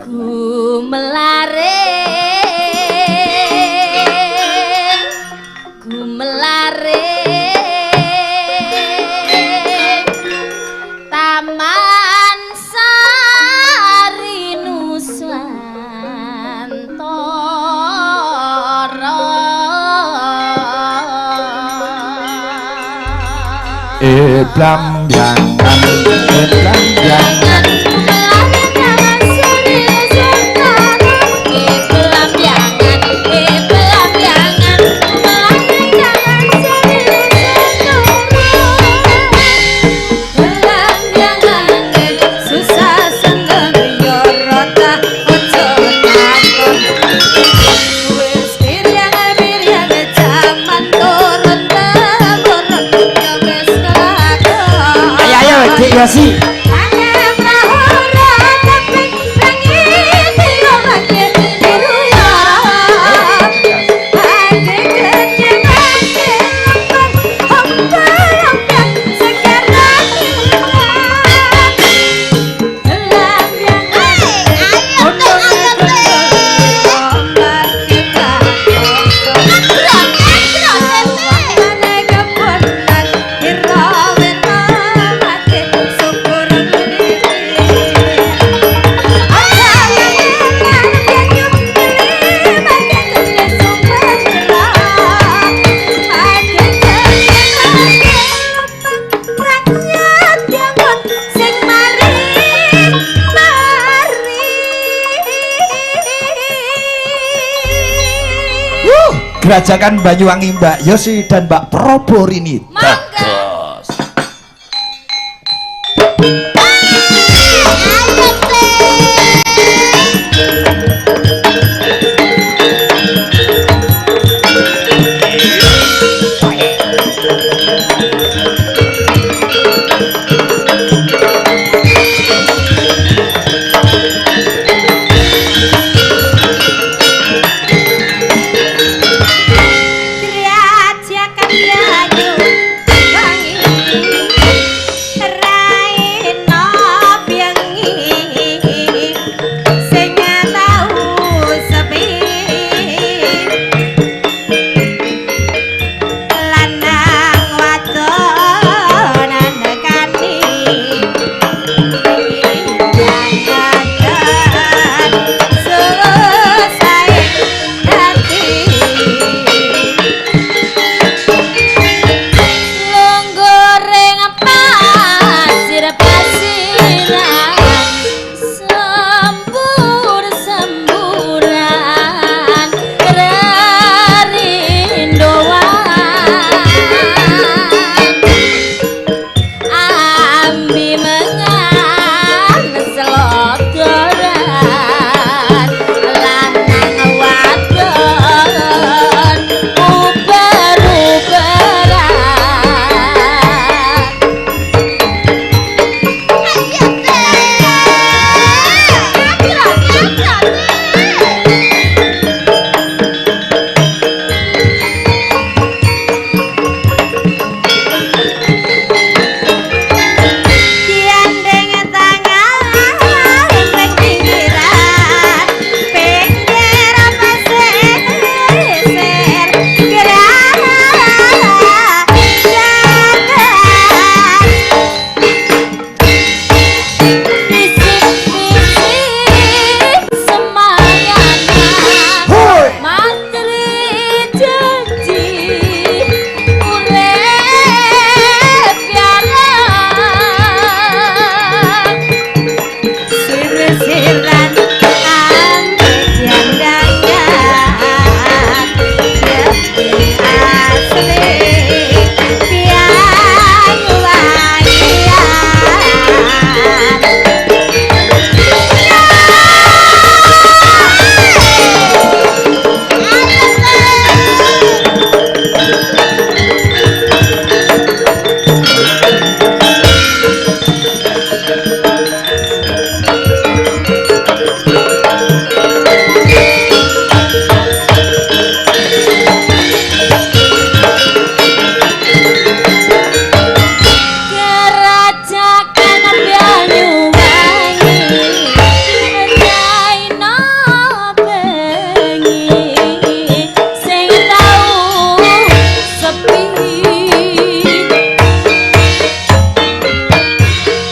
Taman Sari Nusantara Blambangan blambangan Yasi. Gerajakan Banyuwangi Mbak Yosi dan Mbak Proborini. Bagus. Gerajakan Banyu Sirasiran ambek yandangan Demi asli piayu wajian Kerajakan Banyuwangi Raina bengi sing tau sepi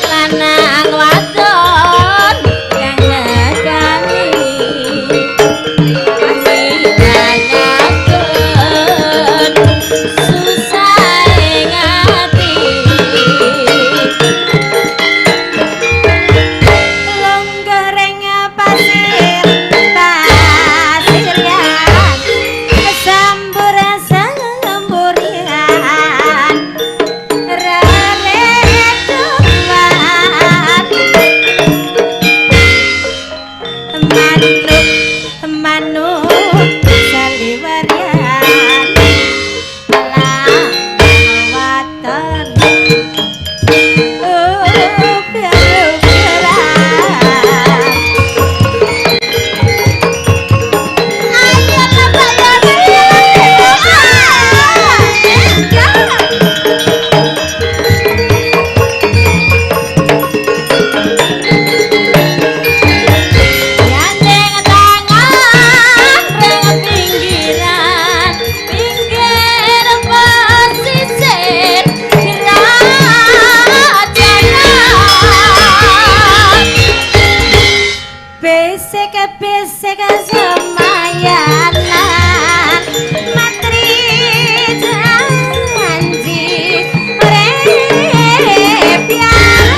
lanang wadon kang nekani panjenengaken susah ing ati Longgoreng pasir pasirian samburian reretuan manuk saliwarian lawatan Gandeng tangan reng pinggiran pinggir pesisir kerajanan Besek semayanan matri janji repiaran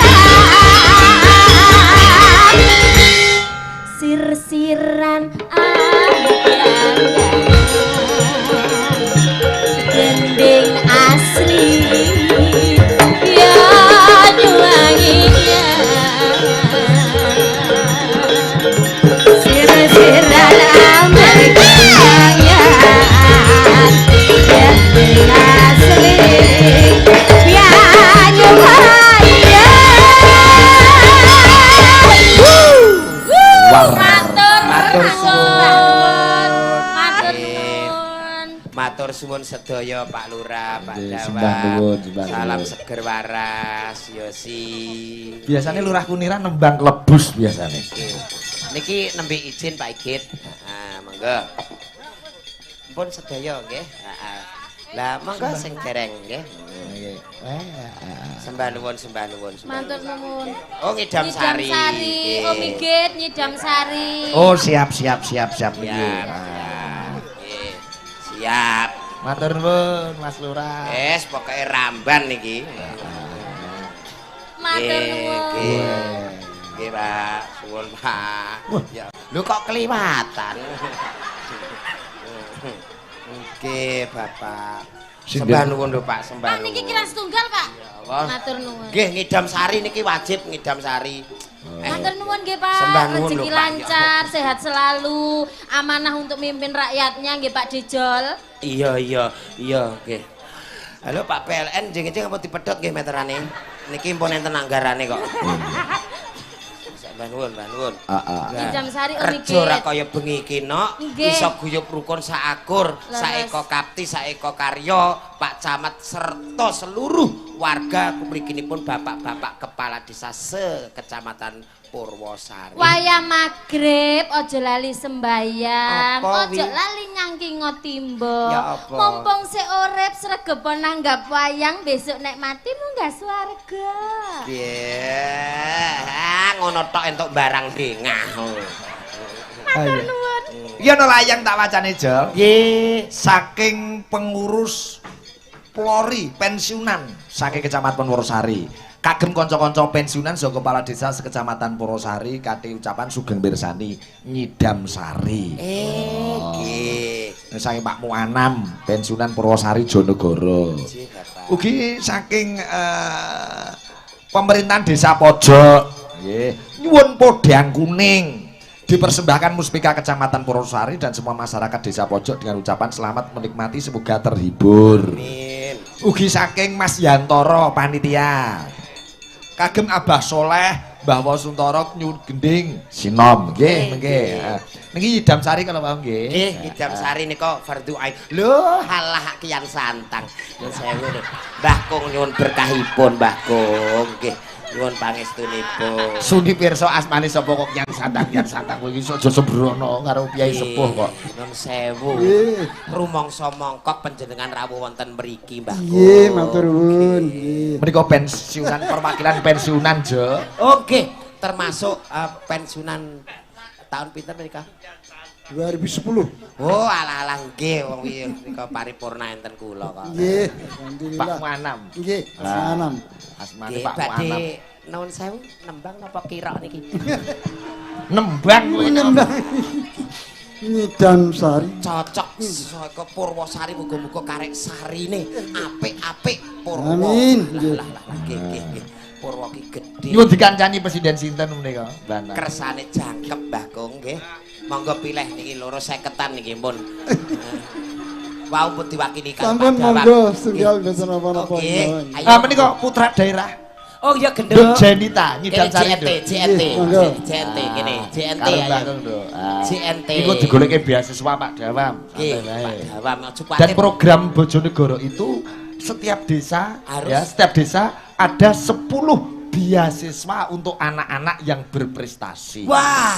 sir-siran gending asli Banyuwangian sir-siran Amerikanya gending asli Matur suwun. Matur nuwun. Matur suwun sedaya Pak Lurah, Pak Sembah nuwun, sembah Dawa. Salam nuwun. seger waras, Yosi. Biasanya Lurah Kuniran nembang klebus biasanya. Niki nembe izin Pak Igit. Monggo. Pun sedaya nggih. Lah monggo sing dereng nggih. Sembah nuwun, sembah nuwun. Matur nuwun. Oh, ngidam sari. Oh, migit nyidam sari. Oh, siap nggih. Siap. Siap. Matur nuwun Mas Lurah. Wes pokoke ramban niki. Matur nuwun. Nggih, Pak. Suwun, Pak. Ya, lho kok keliwatan. Nggih, Bapak. Sembah nuwun lho, Pak, sembah Pak nuwun. niki kilas tunggal, Pak. Allah. Matur nuwun. Nggih, ngidam sari niki wajib ngidam sari. Matur nuwun nggih, Pak. Sembah nuwun Rezeki lho, Pak. lancar, sehat selalu, amanah untuk mimpin rakyatnya nggih, Pak Dijol. Iya, nggih. Halo Pak PLN, jeng-jeng apa dipedhot nggih meterane? Niki mpun enten anggarane kok. Mbah nuwun. Ngidam sari Kerja ora kaya bengi iki nok, Nggih. iso guyub rukun sakur, Leres. saeka kapti, saeka karya, Pak Camat serta seluruh warga kumriginipun bapak-bapak kepala desa se-Kecamatan Purwosari. Wayah magrib aja lali sembayang, Apa, aja Wi? lali nyangkingo timba. Ya apa? Mumpung sik urip sregep nanggap wayang, besok nek mati munggah swarga. Ngono tok entuk barang dengah. Matur nuwun. Iya no layang tak wacane Jol. Nggih. Saking pengurus Polri pensiunan saking Kecamatan Purwosari. kagem kanca-kanca pensiunan saka kepala desa sekecamatan Purwosari kanthi ucapan sugeng mirsani Nyidam Sari. Nggih. Saking Pak Muanam pensiunan Purwosari Jonegoro. Ugi saking pemerintahan desa pojok nggih nyuwun podang kuning dipersembahkan Muspika Kecamatan Purwosari dan semua masyarakat desa pojok dengan ucapan selamat menikmati semoga terhibur. Amin. Ugi saking Mas Yantoro panitia kagem Abah Soleh Mbah Wasuntoro nyuwun gending sinom nggih nggih niki Nyidam Sari kalau mau nggih Nggih, Nyidam Sari nika fardhu ain. Lho, halah kian santang. Nyuwun sewu lho. Mbah Kung nyuwun berkahipun Mbah Kung. Nggih, nyuwun pangestunipun. Suni pirsa asmane sapa kok Kian Santang kowe iki aja sembrono karo Kyai Sepuh kok. Nyuwun sewu. Rumangsa mongkok panjenengan rawuh wonten mriki Mbah Kung. Nggih, matur nuwun. Nggih. Menika pensiunan perwakilan pensiunan Jo. Oke, termasuk pensiunan tahun pinten menika? 2010. Oh, alah-alah nggih wong nika paripurna enten kula kok. Nggih, Pak alhamdulillah. Muanam. Nggih, Sanam. Asmane Nggih, Pak Muanam. badhe nuwun sewu nembang napa kira niki? Nembang kowe Nembang. Nyidam Sari. Cocok saka Purwosari muga-muga karek sarine apik-apik Purwo. Amin. Lah nggih. Purwo ki gedhe. Nyuwun dikancani presiden sinten menika, Mbak. Kersane jangkep Mbah Kung nggih. Monggo pilih niki loro 50-an niki pun. Wau pun diwakili Kang Sampun Padawan. monggo setunggal boten apa-apa. Oke. Ah menika putra daerah Oh iya Duk gendho. Jenita Nyidam Sari. JNT. Monggo. JNT kene, JNT Karo ayo. Mbak Kung, Duk. JNT. Iku digoleki beasiswa Pak Dawam. Nggih, Santai Pak wae. Dawam aja Dan kuatir. program Bojonegoro itu setiap desa Harus. ya, setiap desa ada 10 beasiswa untuk anak-anak yang berprestasi. Wah.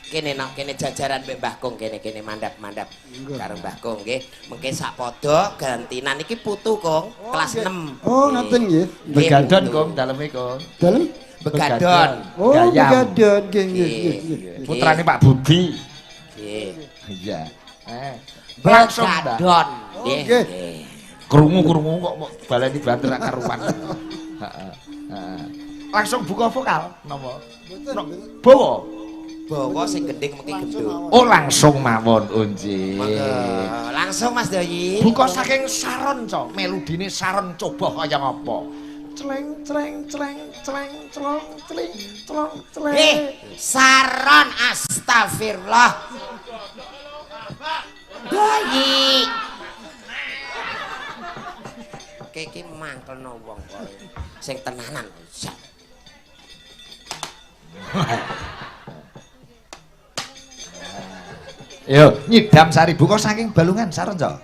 Kene nak kene jajaran mbek Mbah Kung kene mandap-mandap karo Mbah Kung nggih. Mengke sak padha gantinan iki putu Kung, kelas 6. Oh, ngaten nggih. Begadon Kong daleme Kong. Dalem? Begadon. Oh, Gayam. begadon nggih nggih Nggih. nggih. Putrane Pak Budi. Nggih. Iya. Langsung Mbak. Begadon. Nggih. Oke. nggih. Krungu-krungu kok mau baleni banter ra karuan. Heeh. Heeh. Langsung buka vokal napa? Bawa. Bawa sing gending mengke gendut. Oh langsung mawon Unji. Monggo. Langsung Mas Doyi. Buka saking saron co, melodine saron coba kaya ngapa. Cleng cleng cleng cleng clong cling clong cleng. Saron astagfirullah. Doyi. Iki mangkelno wong kok. Sing tenanan. Yo, Nyidam Sari buka saking balungan saron co.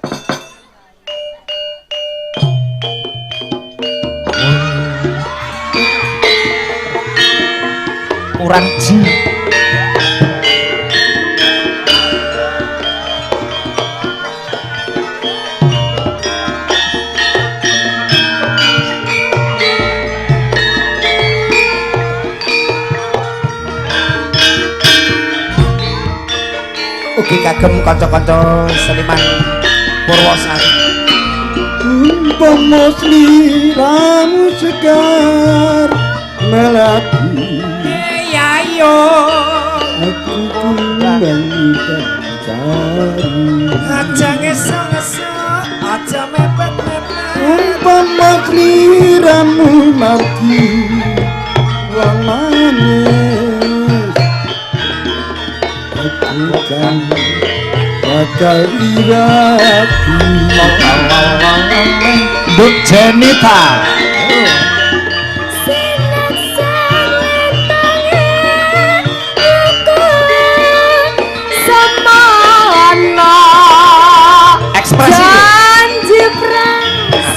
Kurang ji. Ugi kagem kanca-kanca seniman Purwosari. Umpama sliramu segar melati Ya yo. aku kumbang cari. Aja ngeso-ngeso, aja mepet-mepet. Umpama sliramu mati wong manis aku kan bakal irati. Duk Jenita. Ekspresi. Janji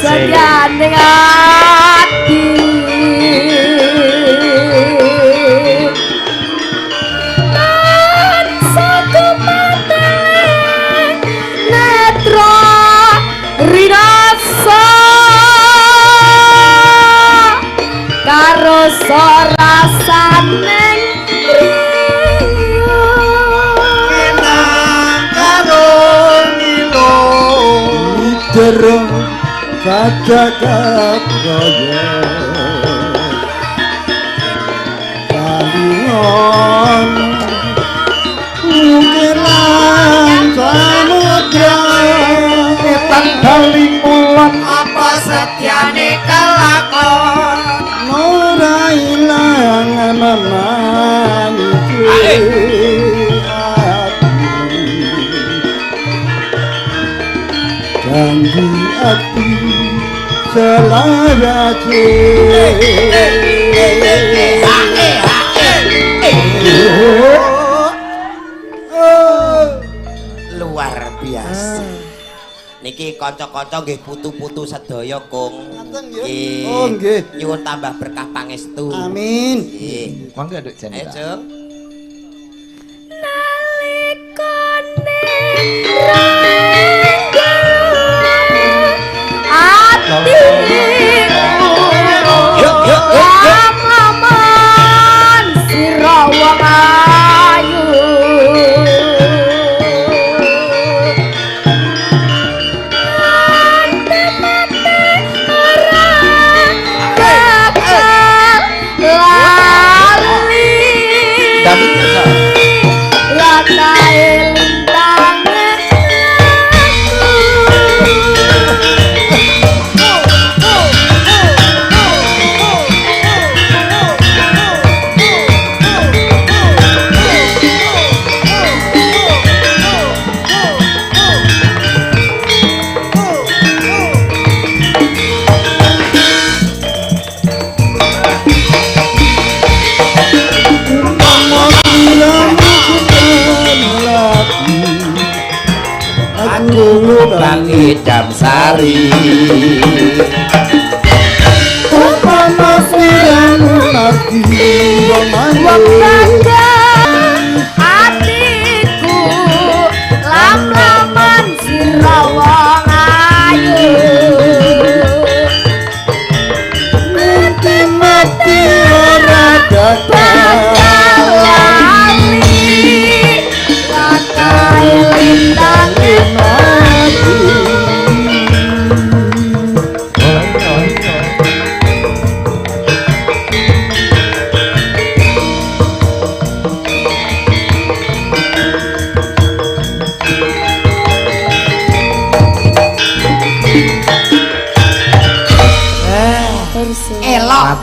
sedanding hati. Nan satu mata netra rinasa karo sorasaning riyo. Dereng kacakat raya Lemon ukiran samudra Etan bali mulon apa setyane kelakon ora ilang manungsa janji ati selawase luar biasa. Niki kanca-kanca nggih putu-putu sedaya Kung. Nggih. Oh nggih. Nyuwun tambah berkah pangestu. Amin. Nggih. monggo Nduk Ayo, Janita Cung. nalikane atiku lam-laman sira wong ayu Bang Idam Sari Upama siramu mati wong atiku lam-laman sira wong ayu mati ora datang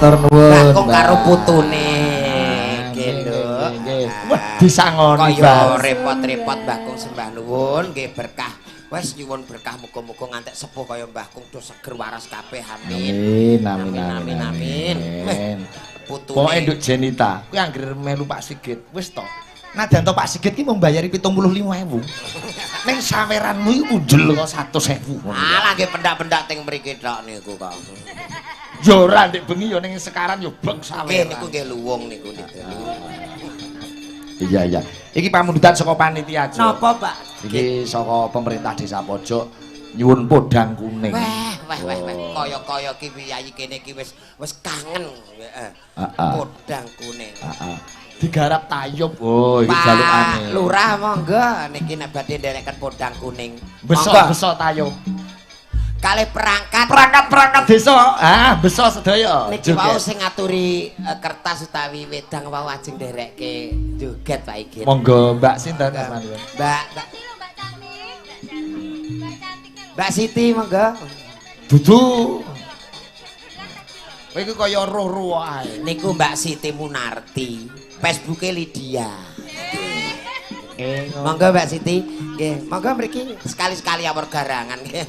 matur nuwun Bakung karo putune. Nggih, Nduk. wah disangoni Kaya repot-repot Bakung sembah nuwun nggih berkah. Wes nyuwun berkah muga-muga ngantek sepuh kaya Mbah Kung do seger waras kabeh. Amin. Amin. Putune. Pokoke Nduk Janita kuwi anggere melu Pak Sigit wis to. Nadyan to Pak Sigit ki membayari 75.000. Ning saweranmu iku mundel kok 100.000. Alah nggih pendak-pendak teng mriki tok niku kok. Yo ora ndek bengi yo ning sekaran yo beng Nggih saweran. niku nggih luwung niku. Iya iya. Iki pamundutan saka panitia, Cuk. Napa, Pak? Iki saka pemerintah Desa Pojok nyuwun podang kuning. Wah, kaya-kaya ki piyayi kene iki wis kangen. Heeh. Podang kuning. Heeh. Digarap tayub. Oh, iki jalukane. Lurah monggo niki nek badhe ndereken podang kuning. Besok tayub. Kalih perangkat desa. Ah, besok sedaya. niki wau sing ngaturi kertas utawi wedang wau ajeng nderekke joget Pak Igit. Monggo Mbak sinten Mas? Mbak Siti monggo. Dudu. Kowe iku kaya roh-roh ae. Niku Mbak Siti Munarti. Facebooke Lydia. Monggo Mbak Siti. Nggih, monggo mriki sekali-sekali awor garangan nggih.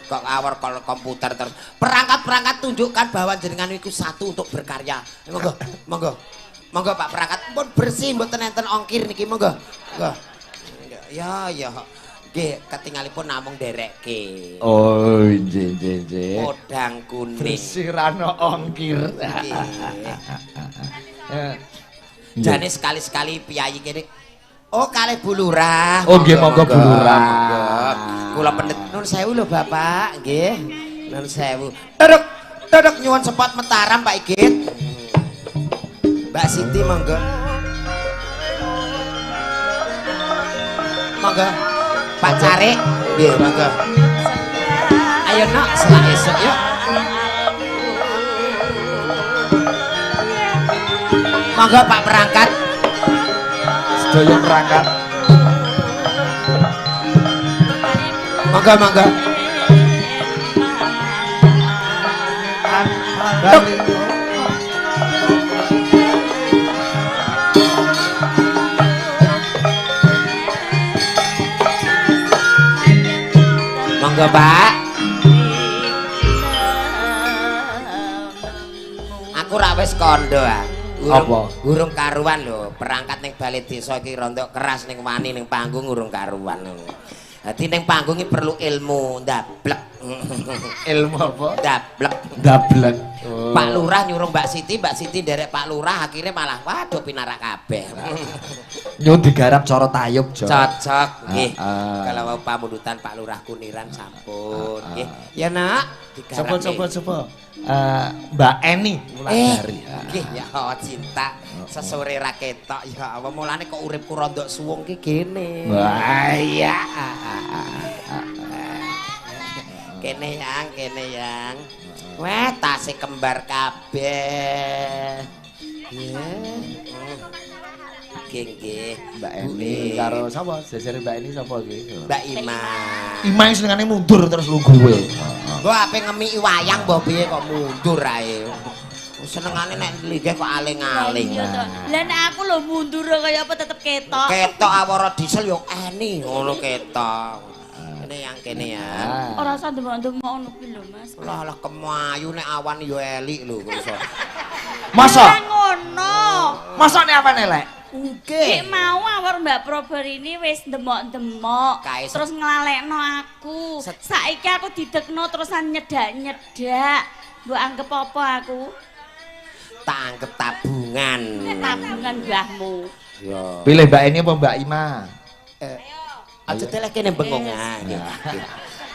Kok awor komputer terus. Perangkat-perangkat tunjukkan bahwa jenengan iku satu untuk berkarya. Monggo, monggo. Monggo Pak perangkat pun bersih mboten enten ongkir niki monggo. Monggo. Ya. Nggih, ketinggalipun namung nderekke. Oh, nggih. Podang kuning. Bersih rano ongkir. Jane sekali-sekali piyayi kene. Oh, kalih Bu Lurah. Oh, nggih monggo Bu Lurah. Kula pendet nun sewu lho Bapak, nggih. Nun sewu. Duduk nyuwun sepot Mataram Pak Igit. Mbak Siti monggo. Monggo. Pak Cari, nggih monggo. Ayo nak selak esuk yuk. Monggo Pak perangkat. Sedaya perangkat. Monggo monggo. Monggo Pak. Aku ra wis kandha ah. Apa? Urung karuan lho, perangkat ning balai desa iki rondok keras ning wani ning panggung urung karuan. Dadi ning panggung iki perlu ilmu ndablek. Ilmu apa? Ndablek. Ndablek. Pak Lurah nyuruh Mbak Siti nderek Pak Lurah akhirnya malah waduh pinarak kabeh. Nyun digarap cara tayub, Jo. Cocok nggih. Kalau mau pamundutan Pak Lurah Kuniran sampun nggih. Ya Nak, digarap. Coba. Mbak Eni Wulandari. Nggih ya cinta sesore ra ketok ya apa mulane kok uripku rondok suwung ki kene. Wah iya. Kene yang. Wah, tasih kembar kabeh. Ya. Nggih. Mbak Eni karo sapa? Sesere Mbak Eni sapa iki? Mbak Ima. Ima senengane mundur terus lungguh kowe. Mbok ape ngemiki wayang mbok piye kok mundur ae. Senengane nek linggih kok aling-aling. Lah nek aku lho mundur kaya apa tetep ketok. Ketok awara diesel yo Eni ngono ketok. Kene ya. Ora usah ndemok-ndemok ngono kuwi lho, Mas. Lah kemayu nek awan yo elik lho kok iso. Masa? Ngono. Masa nek apa elek? Nggih. Mau awar Mbak Prober ini wis ndemok-ndemok. Terus nglalekno aku. Saiki aku didekno terusan nyedak-nyedak. Mbok anggap apa aku? Tak anggap tabungan. Tabungan mbahmu. Yo. Pilih Mbak Eni apa Mbak Ima? Aja telek kene bengong ah.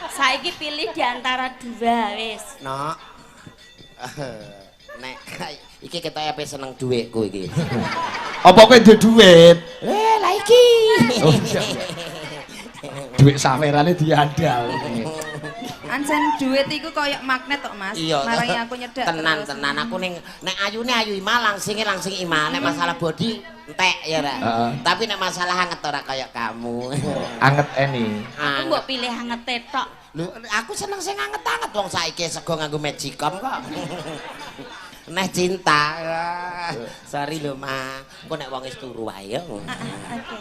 Saiki pilih di antara dua wis. Nok. Nek iki ketok ape seneng dhuwitku iki. Apa kowe duwe duit? Lah iki. Oh iya. Duit sawerane diandal. Ancen duit iku koyo magnet tok, Mas. Iya. Marangi aku nyedak. Tenan aku ning nek ayune ayu Ima langsing Ima. Nek masalah body entek ya ra. Tapi nek masalah anget ora kaya kamu. Anget Eni. Aku mbok pilih anget tok. Lho aku seneng sing anget-anget wong saiki sego nganggo Magicom kok. Neh cinta. Sorry lho, Ma. Engko nek wong wis turu wae ya. Oke.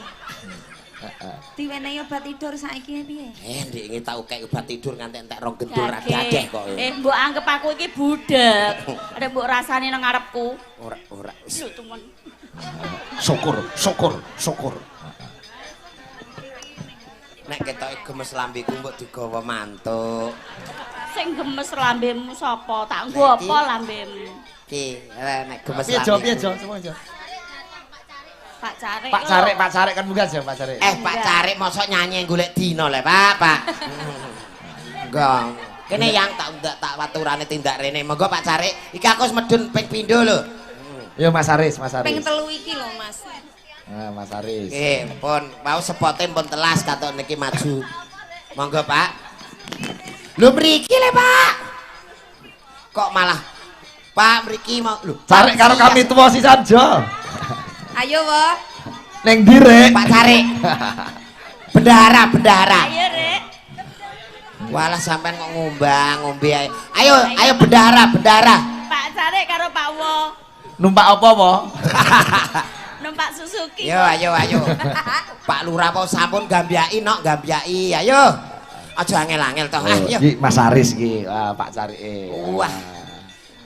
Diwenehi obat tidur saiki piye? Ndek iki tau kek obat tidur nganti entek rong gendul ra dadeh kok. Mbok anggap aku iki budek. Ada mbok rasani nang ngarepku. Ora. Lho temen. Syukur. Nek ketoke gemes lambeku mbok digawa mantuk. Sing gemes lambemu sapa? Tak nggo apa lambemu? Ki, nek gemes Piye Jo? Semua Jo. Pak Carik. Pak Carik kan bukan Pak Carik. Pak Carik mosok nyanyi golek dino le, Pak. Enggak. Kene yang tak waturane tindak rene. Monggo Pak Carik, iki aku wis medun ping pindho lho. Ya Mas Aris. Ping 3 iki lho, Mas. Nah, Mas Aris. Nggih, pun mau sepote pun telas katok niki maju. Monggo, Pak. Lho mriki le, Pak. Kok malah Pak mriki mau lho. Carik karo kami tuwa sisan Jo. Ayo, Wo. Neng ndi Rek? Pak Carik. Bendara. Ayo, Rek. Walah sampean kok ngombe ae. Ayo bendara. Pak Carik karo Pak Wo. Numpak apa, Wo? Numpak Suzuki. Yo, ayo. Pak Lurah apa sampun gambyaki nok, gambyaki. Ayo. Aja angel-angel toh. Ayo. Iki Mas Aris iki, Pak Carik. Wah.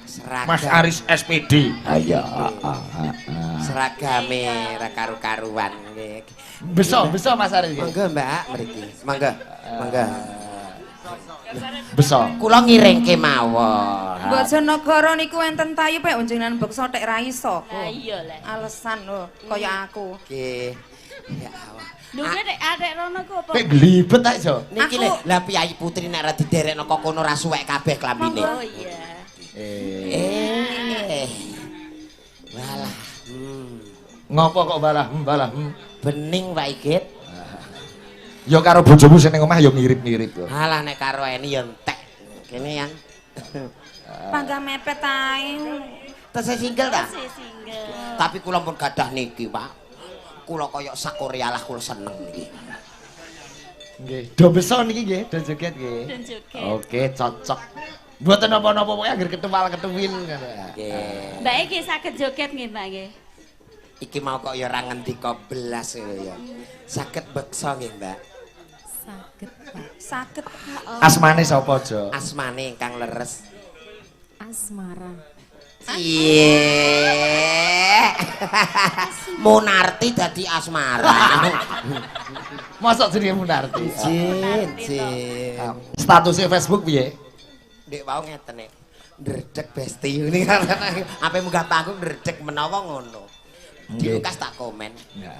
Seragam. Mas Aris SPD. Ayo. Seragame ra karu-karuan nggih. Beso Mas Aris. Monggo, Mbak, mriki. Monggo. Beso. Kula ngiringke mawon. Bojonegoro niku enten tayu pek njenengan beksa tek ra iso. Lah iya le. Alasan lho, kaya aku. Nggih. Ya Allah. Lho nek adek rono ku apa? Pek glibet ae Jo. Niki lho, lah Piyayi Putri nek ra diderekno kok kono ra suwek kabeh klambine. Oh iya. Walah. Ngopo kok balah? Bening Pak Igit. Ya karo bojomu sing ning omah ya mirip-mirip lho. Halah nek karo Eni ya entek. Kene yang Panggah mepet ae. tesih single ta? Si single. Tapi kula pun gadah niki, Pak. Kula kaya sakorialah kula seneng niki. Nggih, do beso niki nggih, do joget nggih. Dan joget. Oke, cocok. Mboten napa-napa pokoke anggere ketuwal-ketuwin ngono. Nggih. Mbak iki saged joget nggih, Mbak nggih. Iki mau kok ya ora ngendika belas ya. Saged beksa nggih, Mbak. Saged, Pak. Saged, Pak. Asmane sapa, Jo? Asmane ingkang leres. Asmara. Iya. Munarti dadi asmara. Mosok jenenge Munarti. Jin. Statusnya Facebook piye? Ndek wau ngeten nek. Ndredeg besti ini kan. Ape munggah panggung ndredeg menawa ngono. Diukas tak komen. Ya.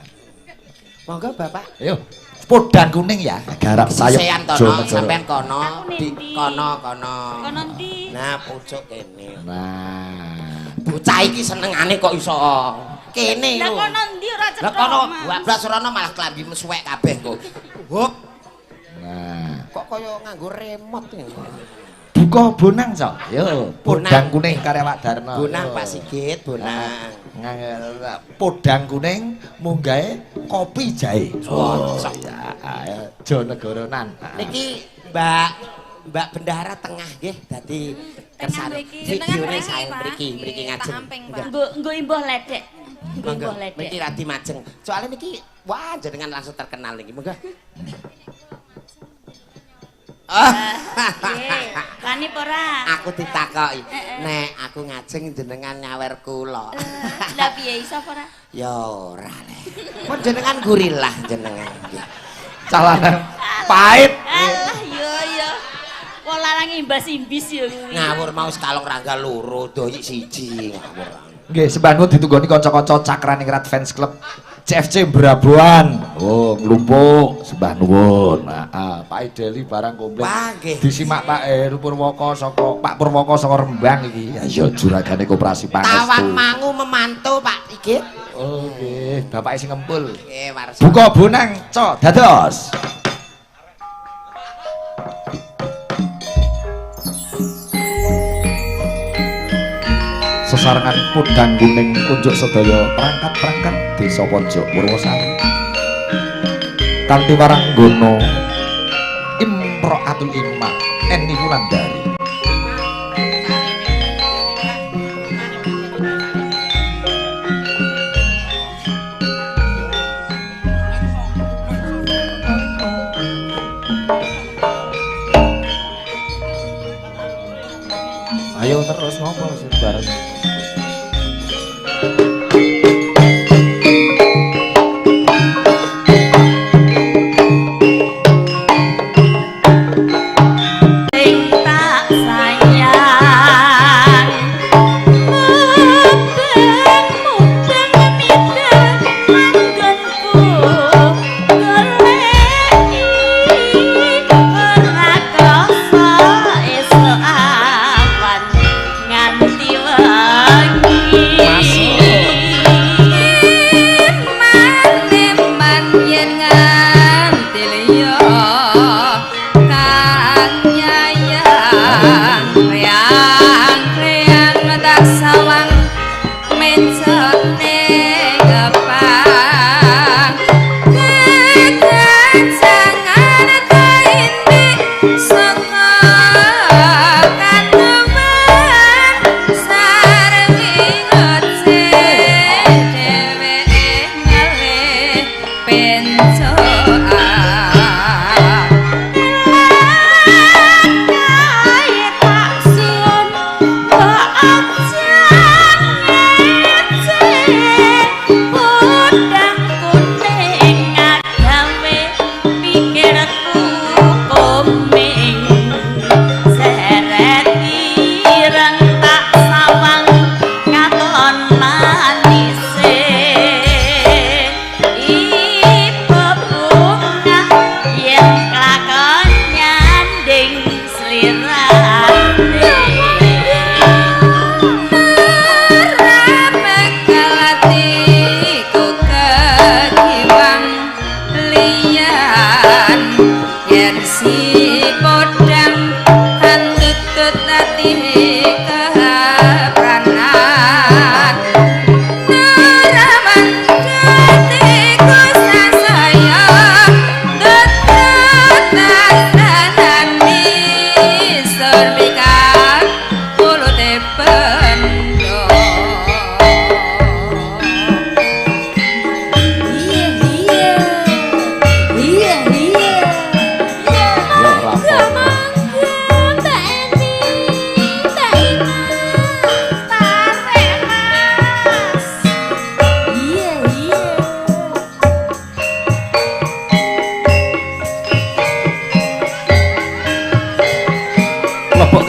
Monggo Bapak. Ayo, podang kuning ya. Garap sayap Sean Jo tono Negoro. sampean kono Aku di nindi. kono. Kono ndi? Nah, pucuk kene. Nah, Bocah iki senengane kok iso kene Lah lho. kono ndi ora Lah cetha. kono bablas rono malah klambi suwek kabeh kok. Hup, nah. kok kaya nganggo remote ya. Buka bonang, Cok. Yo, Bonang. podang kuning karya Pak Darno. Bonang Yo. Pak Sigit, bonang. Podang kuning munggahe kopi jahe. Cocok. Ya, Jo Negoronan. Niki Mbak Bendahara tengah nggih dadi kersane. Videone saya mriki ngajeng. Nggo imbuh ledek. Nggo Monggo, imbuh ledek. mriki radi majeng. Soale niki wah jenengan langsung terkenal niki. Monggo. Nggih. Wani apa ora? Aku ditakoki, nek aku ngajeng jenengan nyawer kula. Lah piye iso apa ora? Ya ora le. Pun jenengan gurilah jenengan nggih. Calanan pahit. Alah yo. Wong lanang imbas-imbis ya kuwi. Ngawur mau sekalong rangga loro, doyik siji ngawur. Nggih, sembahnu ditunggoni kanca-kanca Cakraningrat Fans Club CFC Brabuan. Oh, nglumpuk sembah nuwun. Nah, Pak Ideli barang komplit. Wah, nggih. Disimak Pak Heru Purwoko saka Pak Purwoko saka Rembang iki. Ya iya juragane koperasi Tawang Pangestu. mangu memantu Pak Igit. Oh, nggih, bapake sing ngempul. Nggih, warsa. Buka bonang, Cok. Dados. Sesarengan podang kuning kunjuk sedaya perangkat-perangkat desa Pojok Purwosari kanthi waranggono Imro'atul Imam Eni Wulandari. Ayo terus ngomong sih bareng. Sing tak sayang mubeng midang manggonku goleki ora krasa esuk awan nganti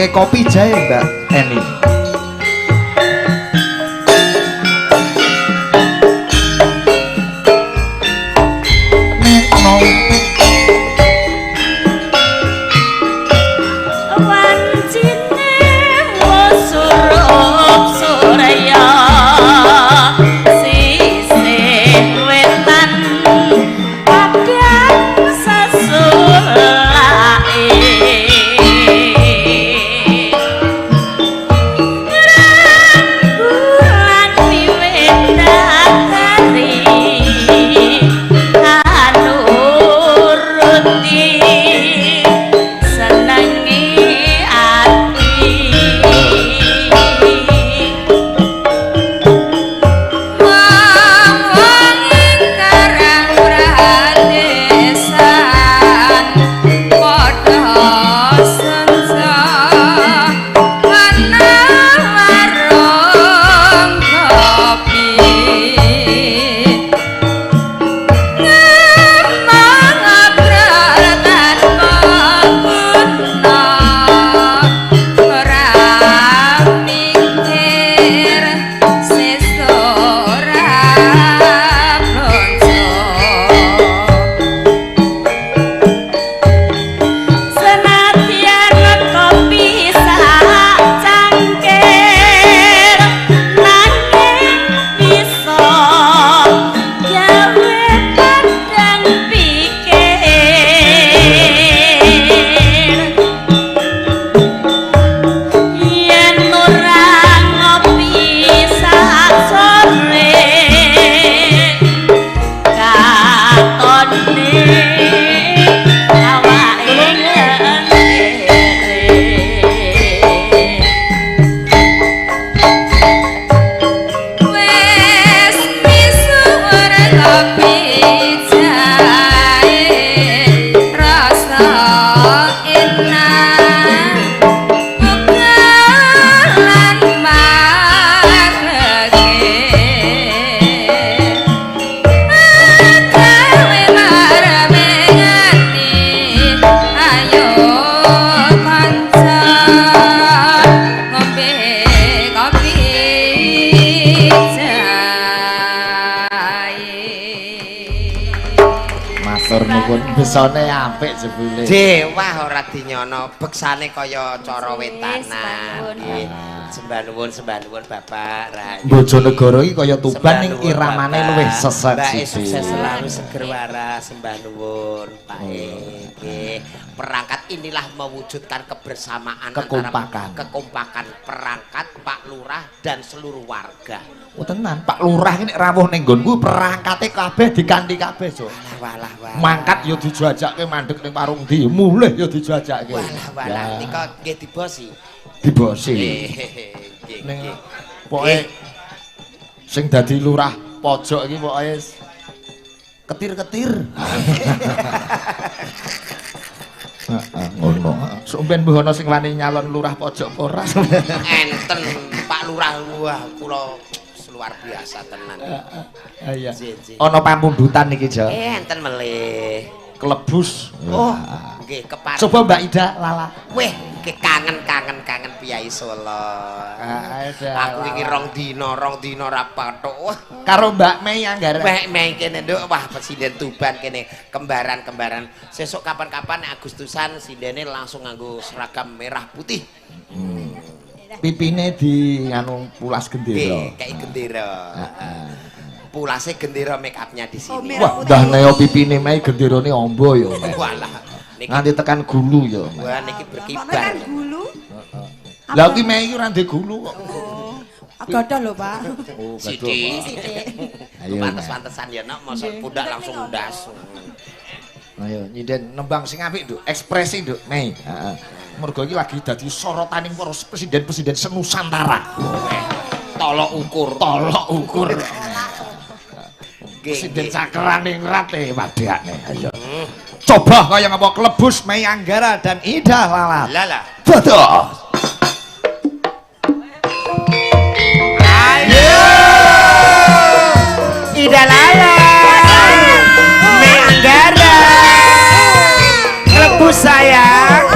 jenenge kopi jahe Mbak Eni. Besone apik jebule. Dewah ora dinyono, beksane kaya cara wetanan. Nggih. Sembah nuwun Bapak Rahayu. Bojonegoro iki kaya Tuban ning iramane luwih sesek Mbak sithik. sukses selalu seger waras, sembah nuwun Pak. Nggih. Perangkat inilah mewujudkan kebersamaan kekompakan perangkat Pak Lurah dan seluruh warga. Oh tenan, Pak Lurah ini rawuh ning nggonku perangkate kabeh dikanthi kabeh, Jo. Walah. Mangkat ya dijajakke mandeg ning warung ndi, mulih ya dijajakke. Walah. Nika nggih dibosi. Dibosi. Ning pokoke sing dadi lurah pojok iki pokoke ketir-ketir. Ngono. Sampeyan mbuh ana sing wani nyalon lurah pojok apa ora? Enten Pak Lurah, wah kula luar biasa tenan. Iya. Ana pamundutan iki, Jo. Enten melih. Klebus. Oh, nggih kepareng. Coba Mbak Ida lala. Weh, nggih kangen Piyai Solo. Aku iki rong dina ora pathuk. Wah, karo Mbak Mei Anggara. Mei kene nduk, wah Presiden Tuban kene kembaran. Sesuk kapan-kapan Agustusan sindene langsung nganggo seragam merah putih. Pipine di anu pulas gendera. Kayak gendera. Pulase gendera make upnya di sini. Wah, dah neo pipine Mei genderane ombo ya. Walah. Nganti tekan gulu ya. Wah niki berkibar. Gulu. Lah iki Mei ora ndek gulu kok. Gadah lho, Pak. Oh, Sithik. Ayo. Pantes-pantesan ya nek mosok pundak langsung ndas. Ayo nyinden nembang sing apik, Nduk. Ekspresi, Nduk. Mei. Heeh. Mergo iki lagi dadi sorotaning para presiden-presiden senusantara. Tolok ukur. Presiden cakerane ngrat wadhakne. Ayo. Coba kaya ngapa Klebus Mei Anggara dan Ida Lala. Lala. Dados. Ayo. Ida Lala. Mei Anggara. Klebus sayang.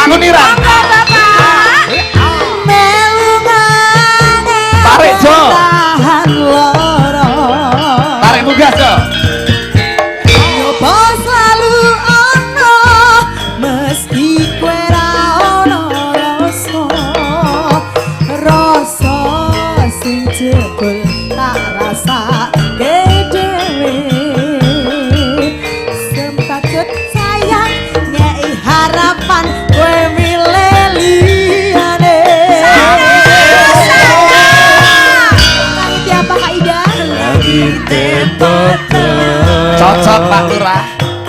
Panguniran. Tarik Jo. Tarik munggah Jo. Nyoba selalu ono meski kowe ra ono rasa sing jebul tak rasa dhewe sempatut sayang nyai harapan kowe milih liyane apa Kak Ida? Lagi tempat Cocok Pak Lurah.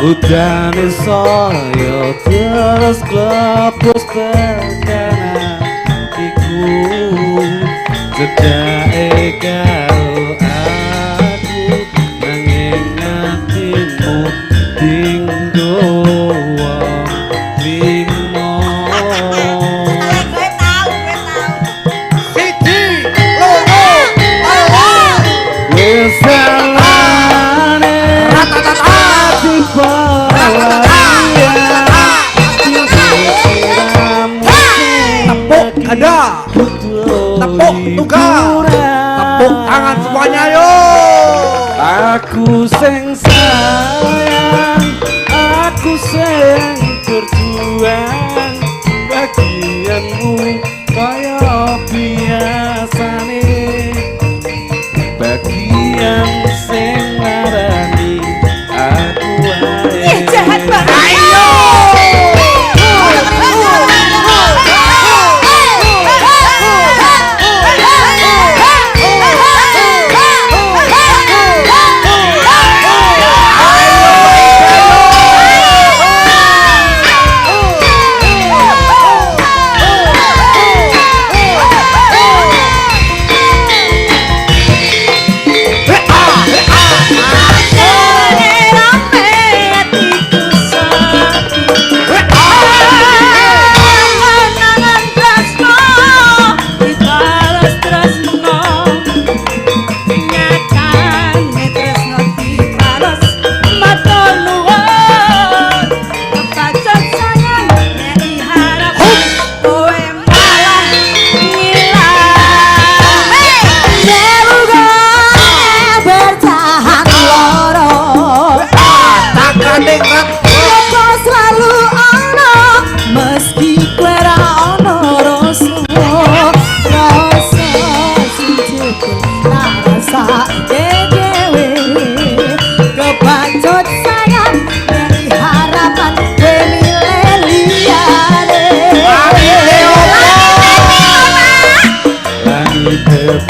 udane saya terus klepus tenan iku jedake karo aku nanging atimu dinggo limo wis salane ati Tepuk ada. Tepuk tukar. Tepuk tangan semuanya yo. aku sing sayang aku sing berjuang bagianmu kaya biasane bagian sing ngarani aku wae Jahat banget.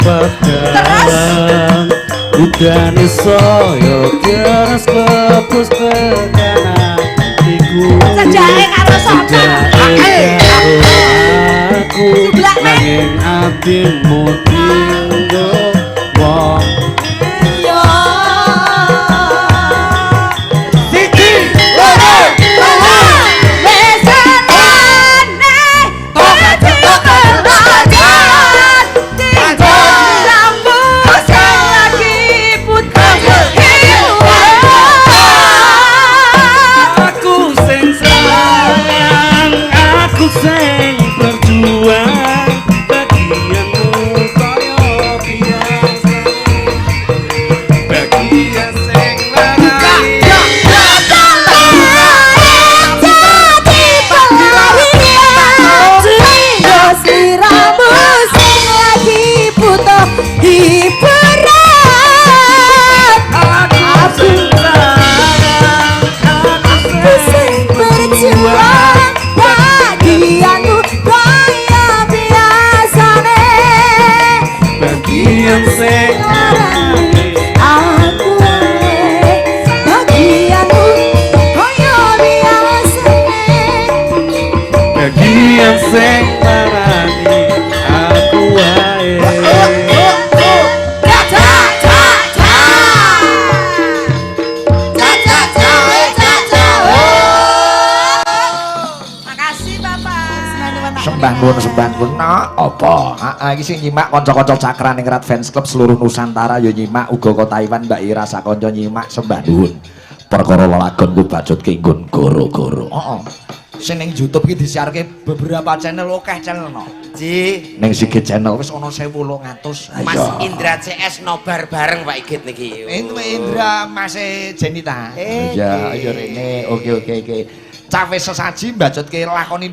Padahal udane saya keras klepus tekanan iku Sejake karo sapa? aku nanging atimu tinggo wong sing berjuang bagianmu kaya biasa bagian sing larang jadi pelarian terus diramu sing lagi butuh hiburan aku sing berjuang bagianmu kaya biasane bagian sing aku bagianmu kaya biasane bagian sing larani aku wae Sembah nuwun apa? Iki sing nyimak kanca-kanca Cakran ing Rat Fans Club seluruh Nusantara ya nyimak uga ka Taiwan Mbak Ira sakanca nyimak sembah nuwun. Perkara lelagon ku bacutke nggon goro-goro. Heeh. sing ning YouTube iki disiarke beberapa channel akeh channel no. Ji, Ning Sigit channel wis ana 1800. Mas Indra CS nobar bareng Pak Igit niki. Itu Indra Mas Jenita. Iya, ayo rene. Oke. Cah wis sesaji mbacutke lakoni